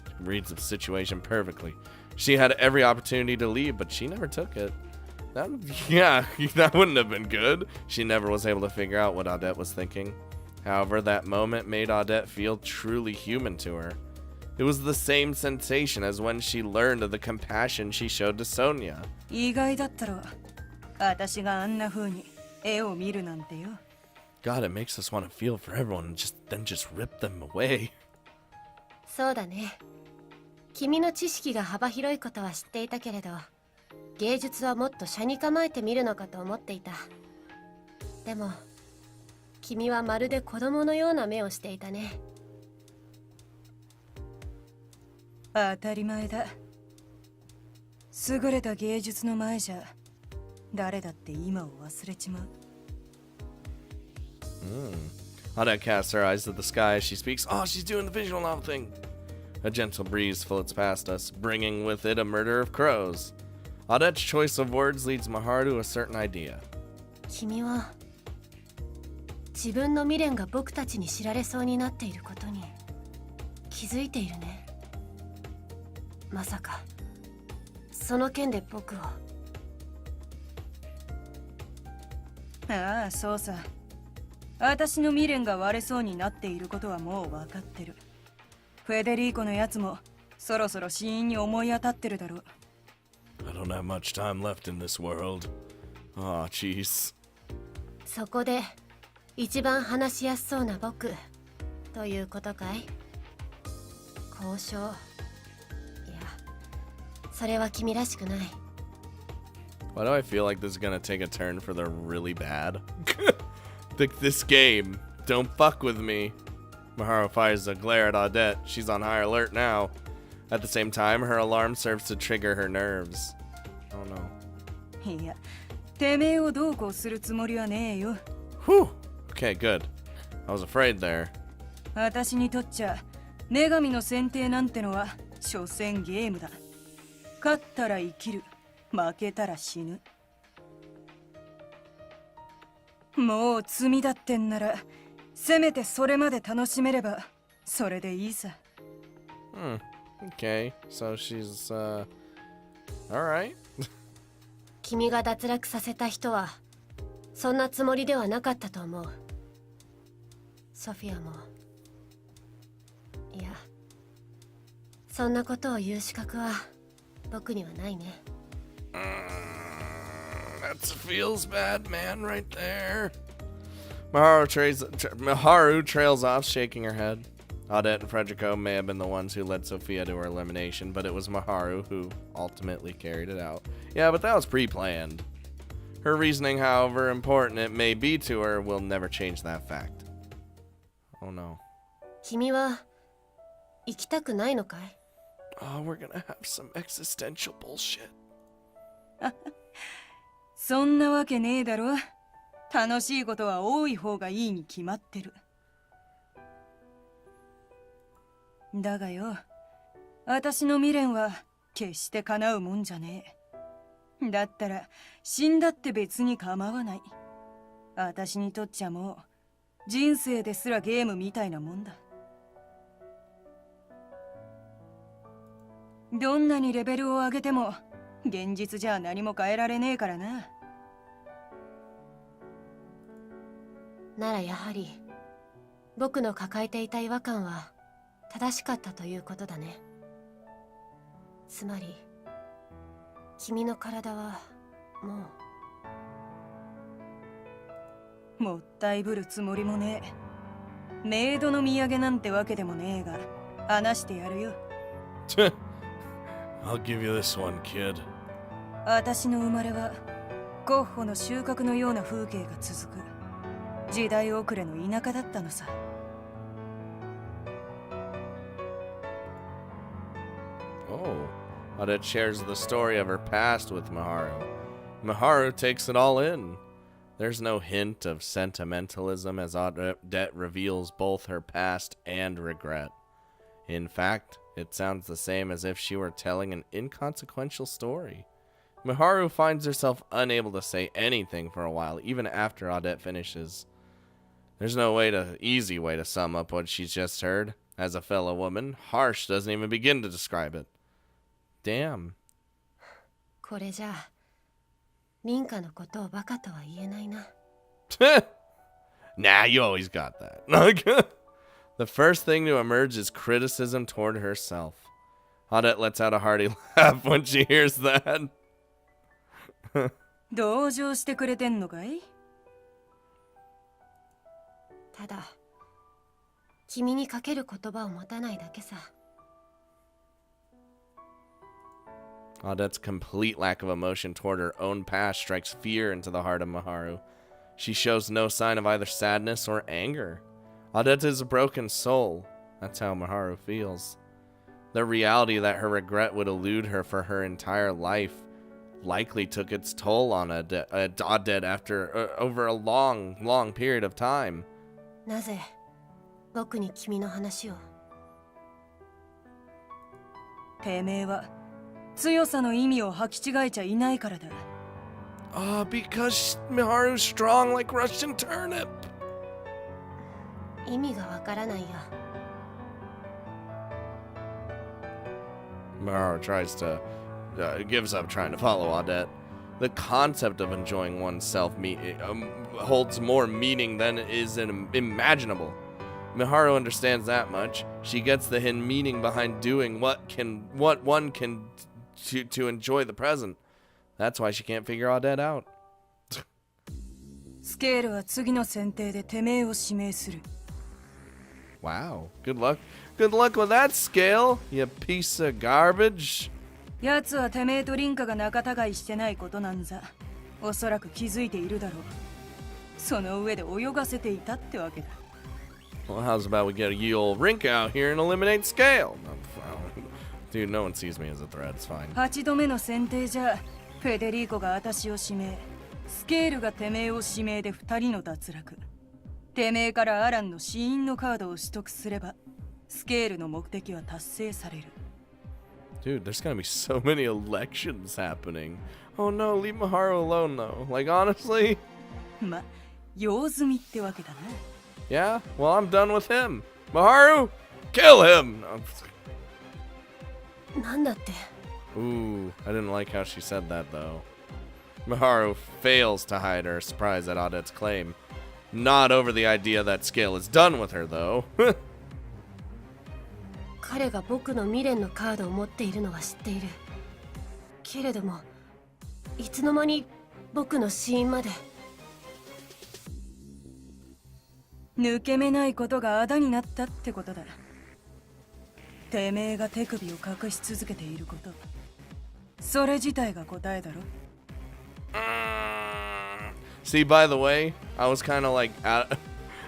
[SPEAKER 1] She reads the situation perfectly. She had every opportunity to leave, but she never took it. That wouldn't have been good. She never was able to figure out what Odette was thinking. However, that moment made Odette feel truly human to her. It was the same sensation as when she learned of the compassion she showed to Sonia.
[SPEAKER 8] 意外だったろ。私があんな風に絵を見るなんてよ。
[SPEAKER 1] God, it makes us want to feel for everyone and then just rip them away.
[SPEAKER 4] そうだね。君の知識が幅広いことは知っていたけれど、芸術はもっと斜に構えて見るのかと思っていた。でも、君はまるで子供のような目をしていたね。
[SPEAKER 8] 当たり前だ。優れた芸術の前じゃ、誰だって今を忘れちまう。
[SPEAKER 1] Odette casts her eyes to the sky as she speaks. Oh, she's doing the visual novel thing. A gentle breeze floats past us, bringing with it a murder of crows. Odette's choice of words leads Maharu to a certain idea.
[SPEAKER 4] 君は自分の未練が僕たちに知られそうになっていることに気づいているね。まさかその件で僕を。
[SPEAKER 8] ああ、そうさ。私の未練が割れそうになっていることはもう分かってる。フェデリーコのやつもそろそろ死因に思い当たってるだろう。
[SPEAKER 1] I don't have much time left in this world. Ah, jeez.
[SPEAKER 4] そこで一番話しやすそうな僕ということかい？交渉。いや、それは君らしくない。
[SPEAKER 1] Why do I feel like this is gonna take a turn for the really bad? This game. Don't fuck with me. Maharu fires a glare at Odette. She's on high alert now. At the same time, her alarm serves to trigger her nerves. Oh no.
[SPEAKER 8] いや、てめえをどうこうするつもりはねえよ。
[SPEAKER 1] Whew. Okay, good. I was afraid there.
[SPEAKER 8] 私にとっちゃ、女神の選定なんてのは、所詮ゲームだ。勝ったら生きる。負けたら死ぬ。もう罪だってんなら、せめてそれまで楽しめれば、それでいいさ。
[SPEAKER 1] Okay, so she's, alright.
[SPEAKER 4] 君が脱落させた人はそんなつもりではなかったと思う。ソフィアも。いや、そんなことを言う資格は僕にはないね。
[SPEAKER 1] That feels bad, man, right there. Maharu trails off, shaking her head. Odette and Frederico may have been the ones who led Sophia to her elimination, but it was Maharu who ultimately carried it out. Yeah, but that was pre-planned. Her reasoning, however important it may be to her, will never change that fact. Oh no.
[SPEAKER 4] 君は行きたくないのかい？
[SPEAKER 1] Oh, we're gonna have some existential bullshit.
[SPEAKER 8] そんなわけねえだろ。楽しいことは多い方がいいに決まってる。だがよ、私の未練は決して叶うもんじゃねえ。だったら死んだって別に構わない。私にとっちゃもう人生ですらゲームみたいなもんだ。どんなにレベルを上げても現実じゃ何も変えられねえからな。
[SPEAKER 4] ならやはり僕の抱えていた違和感は正しかったということだね。つまり君の体はもう。
[SPEAKER 8] もったいぶるつもりもねえ。メイドの土産なんてわけでもねえが話してやるよ。
[SPEAKER 1] I'll give you this one, kid.
[SPEAKER 8] 私の生まれはゴッホの収穫のような風景が続く時代遅れの田舎だったのさ。
[SPEAKER 1] Oh, Odette shares the story of her past with Miharu. Miharu takes it all in. There's no hint of sentimentalism as Odette reveals both her past and regret. In fact, it sounds the same as if she were telling an inconsequential story. Miharu finds herself unable to say anything for a while, even after Odette finishes. There's no easy way to sum up what she's just heard. As a fellow woman, harsh doesn't even begin to describe it. Damn.
[SPEAKER 4] これじゃあ凛花のことをバカとは言えないな。
[SPEAKER 1] Nah, you always got that. The first thing to emerge is criticism toward herself. Odette lets out a hearty laugh when she hears that.
[SPEAKER 8] 同情してくれてんのかい？
[SPEAKER 4] ただ君にかける言葉を持たないだけさ。
[SPEAKER 1] Odette's complete lack of emotion toward her own past strikes fear into the heart of Miharu. She shows no sign of either sadness or anger. Odette is a broken soul. That's how Miharu feels. The reality that her regret would elude her for her entire life likely took its toll on Odette after over a long period of time.
[SPEAKER 4] なぜ僕に君の話を？
[SPEAKER 8] てめえは強さの意味を履き違えちゃいないからだ。
[SPEAKER 1] Because Miharu's strong like Russian turnip.
[SPEAKER 4] 意味がわからないよ。
[SPEAKER 1] Miharu gives up trying to follow Odette. The concept of enjoying oneself holds more meaning than is imaginable. Miharu understands that much. She gets the hidden meaning behind doing what one can to enjoy the present. That's why she can't figure Odette out.
[SPEAKER 8] スケールは次の選定でてめえを指名する。
[SPEAKER 1] Wow. Good luck. Good luck with that scale, you piece of garbage.
[SPEAKER 8] 奴はてめえとリンカが仲違いしてないことなんざおそらく気づいているだろう。その上で泳がせていたってわけだ。
[SPEAKER 1] Well, how's about we get a ye old rink out here and eliminate scale? Dude, no one sees me as a threat. It's fine.
[SPEAKER 8] 8度目の選定じゃフェデリーコが私を指名、スケールがてめえを指名で2人の脱落。てめえからアランの死因のカードを取得すればスケールの目的は達成される。
[SPEAKER 1] Dude, there's gonna be so many elections happening. Oh no, leave Miharu alone though. Like, honestly?
[SPEAKER 8] ま、用済みってわけだな。
[SPEAKER 1] Yeah? Well, I'm done with him. Miharu, kill him! No.
[SPEAKER 4] なんだって。
[SPEAKER 1] Ooh, I didn't like how she said that though. Miharu fails to hide her surprise at Odette's claim. Not over the idea that Scale is done with her though.
[SPEAKER 4] 彼が僕の未練のカードを持っているのは知っている。けれども、いつの間に僕の死因まで。
[SPEAKER 8] 抜け目ないことがあだになったってことだ。てめえが手首を隠し続けていること。それ自体が答えだろ。
[SPEAKER 1] See, by the way, I was kind of like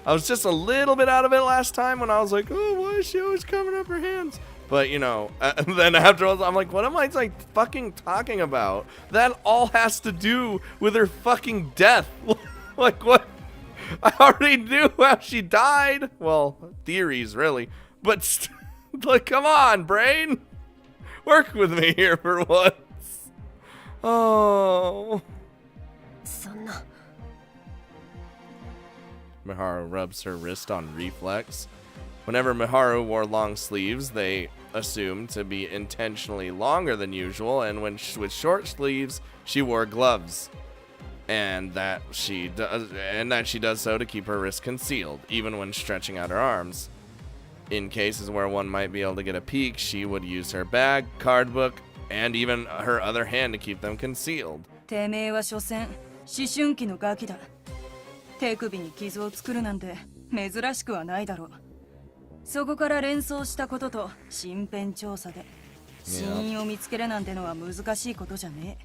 [SPEAKER 1] I was just a little bit out of it last time when I was like, oh, why is she always covering up her hands? But, you know, then afterwards, I'm like, what am I like fucking talking about? That all has to do with her fucking death. Like, what? I already knew how she died. Well, theories, really. But, like, come on, brain. Work with me here for once. Oh.
[SPEAKER 4] そんな。
[SPEAKER 1] Miharu rubs her wrist on reflex. Whenever Miharu wore long sleeves, they assumed to be intentionally longer than usual, and with short sleeves, she wore gloves. And that she does so to keep her wrist concealed, even when stretching out her arms. In cases where one might be able to get a peek, she would use her bag, card book, and even her other hand to keep them concealed.
[SPEAKER 8] てめえは所詮思春期のガキだ。手首に傷を作るなんて珍しくはないだろう。そこから連想したことと身辺調査で死因を見つけるなんてのは難しいことじゃね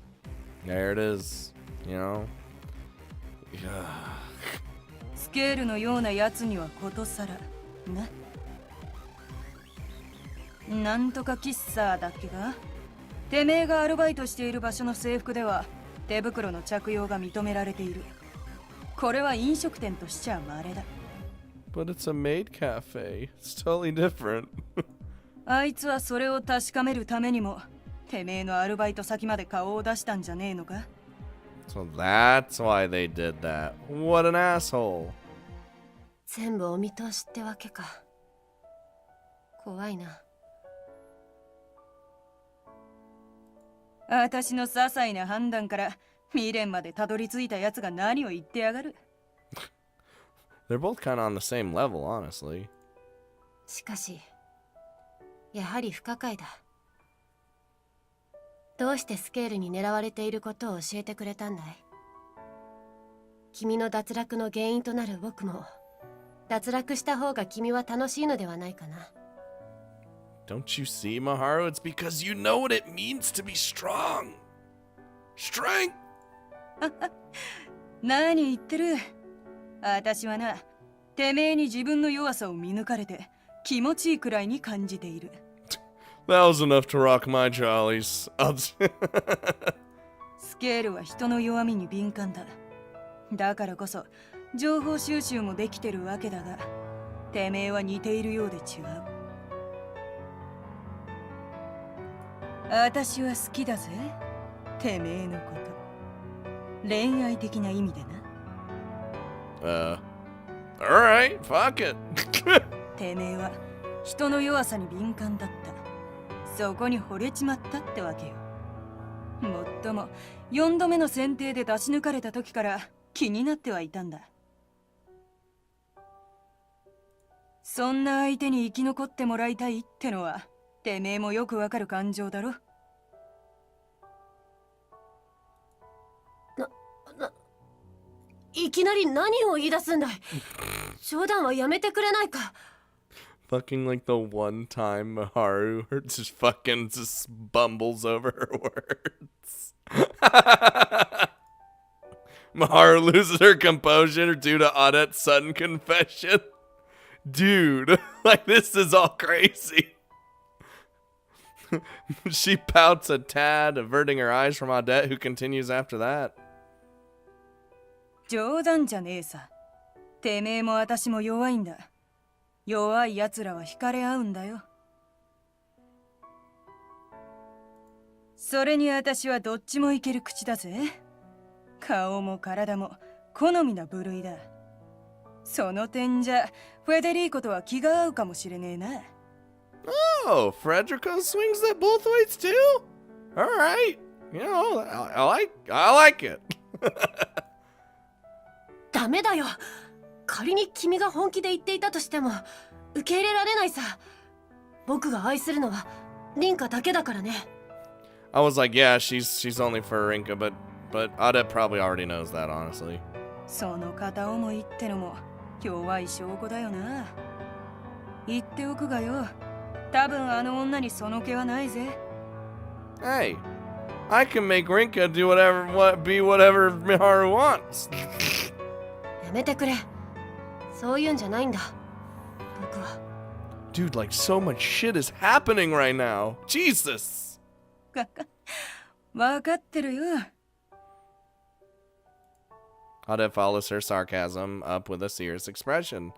[SPEAKER 8] え。
[SPEAKER 1] There it is, you know. Yeah.
[SPEAKER 8] スケールのようなやつにはことさらな。なんとか喫茶だっけか。てめえがアルバイトしている場所の制服では手袋の着用が認められている。これは飲食店としちゃ稀だ。
[SPEAKER 1] But it's a maid cafe. It's totally different.
[SPEAKER 8] あいつはそれを確かめるためにもてめえのアルバイト先まで顔を出したんじゃねえのか。
[SPEAKER 1] So that's why they did that. What an asshole.
[SPEAKER 4] 全部お見通しってわけか。怖いな。
[SPEAKER 8] 私の些細な判断から未練までたどり着いたやつが何を言ってやがる。
[SPEAKER 1] They're both kind of on the same level, honestly.
[SPEAKER 4] しかし、やはり不可解だ。どうしてスケールに狙われていることを教えてくれたんだい？君の脱落の原因となる僕も、脱落した方が君は楽しいのではないかな。
[SPEAKER 1] Don't you see, Miharu? It's because you know what it means to be strong. Strength!
[SPEAKER 8] 何言ってる。私はな、てめえに自分の弱さを見抜かれて気持ちいいくらいに感じている。
[SPEAKER 1] That was enough to rock my jollies.
[SPEAKER 8] スケールは人の弱みに敏感だ。だからこそ情報収集もできてるわけだが、てめえは似ているようで違う。私は好きだぜ、てめえのこと。恋愛的な意味でな。
[SPEAKER 1] Alright, fuck it.
[SPEAKER 8] てめえは人の弱さに敏感だった。そこに惚れちまったってわけよ。もっとも4度目の選定で出し抜かれた時から気になってはいたんだ。そんな相手に生き残ってもらいたいってのはてめえもよくわかる感情だろ。
[SPEAKER 4] いきなり何を言い出すんだい。冗談はやめてくれないか。
[SPEAKER 1] Fucking like the one time Miharu just bumbles over her words. Miharu loses her composure due to Odette's sudden confession. Dude, like this is all crazy. She pouts a tad, averting her eyes from Odette, who continues after that.
[SPEAKER 8] 冗談じゃねえさ。てめえも私も弱いんだ。弱い奴らは惹かれ合うんだよ。それに私はどっちもいける口だぜ。顔も体も好みな部類だ。その点じゃフェデリーコとは気が合うかもしれねえな。
[SPEAKER 1] Oh, Frederico swings that both ways too? Alright. You know, I like it.
[SPEAKER 4] ダメだよ。仮に君が本気で言っていたとしても受け入れられないさ。僕が愛するのはリンカだけだからね。
[SPEAKER 1] I was like, yeah, she's only for Rinka, but Odette probably already knows that, honestly.
[SPEAKER 8] その片思いってのも弱い証拠だよな。言っておくがよ。多分あの女にその気はないぜ。
[SPEAKER 1] Hey, I can make Rinka do be whatever Miharu wants.
[SPEAKER 4] やめてくれ。そういうんじゃないんだ。僕は。
[SPEAKER 1] Dude, like so much shit is happening right now. Jesus.
[SPEAKER 8] わかってるよ。
[SPEAKER 1] Odette follows her sarcasm up with a serious expression.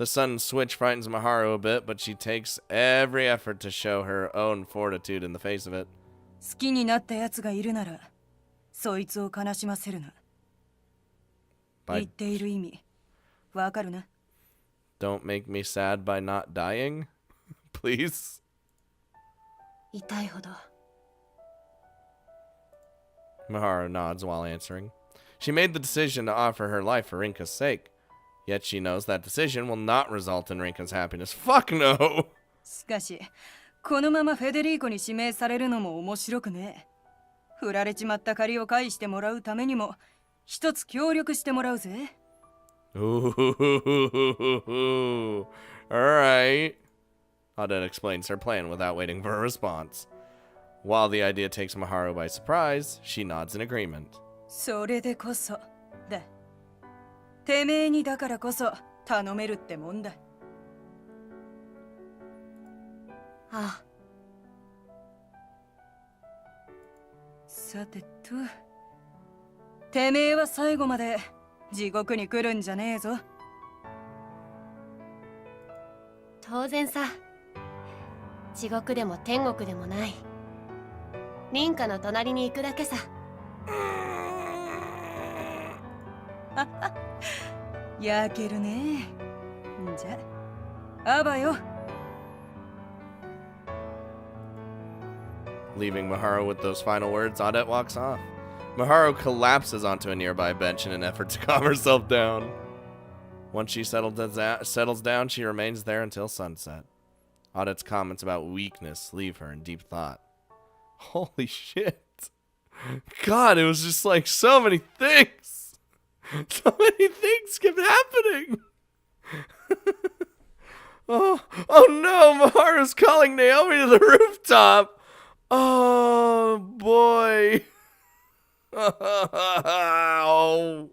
[SPEAKER 1] The sudden switch frightens Maharu a bit, but she takes every effort to show her own fortitude in the face of it.
[SPEAKER 8] 好きになったやつがいるならそいつを悲しませるな。言っている意味わかるな。
[SPEAKER 1] Don't make me sad by not dying, please.
[SPEAKER 4] 痛いほど。
[SPEAKER 1] Maharu nods while answering. She made the decision to offer her life for Rinka's sake. Yet she knows that decision will not result in Rinka's happiness. Fuck no!
[SPEAKER 8] しかしこのままフェデリーコに指名されるのも面白くねえ。振られちまった借りを返してもらうためにも一つ協力してもらうぜ。
[SPEAKER 1] Ooh, alright. Odette explains her plan without waiting for a response. While the idea takes Maharu by surprise, she nods in agreement.
[SPEAKER 8] それでこそだ。てめえにだからこそ頼めるってもんだ。
[SPEAKER 4] ああ。
[SPEAKER 8] さてと、てめえは最後まで地獄に来るんじゃねえぞ。
[SPEAKER 4] 当然さ。地獄でも天国でもない。凛花の隣に行くだけさ。
[SPEAKER 8] 焼けるね。じゃ、あばよ。
[SPEAKER 1] Leaving Maharu with those final words, Odette walks off. Maharu collapses onto a nearby bench in an effort to calm herself down. Once she settles down, she remains there until sunset. Odette's comments about weakness leave her in deep thought. Holy shit. God, it was just like so many things. So many things kept happening. Oh no, Maharu's calling Naomi to the rooftop. Oh boy. Oh.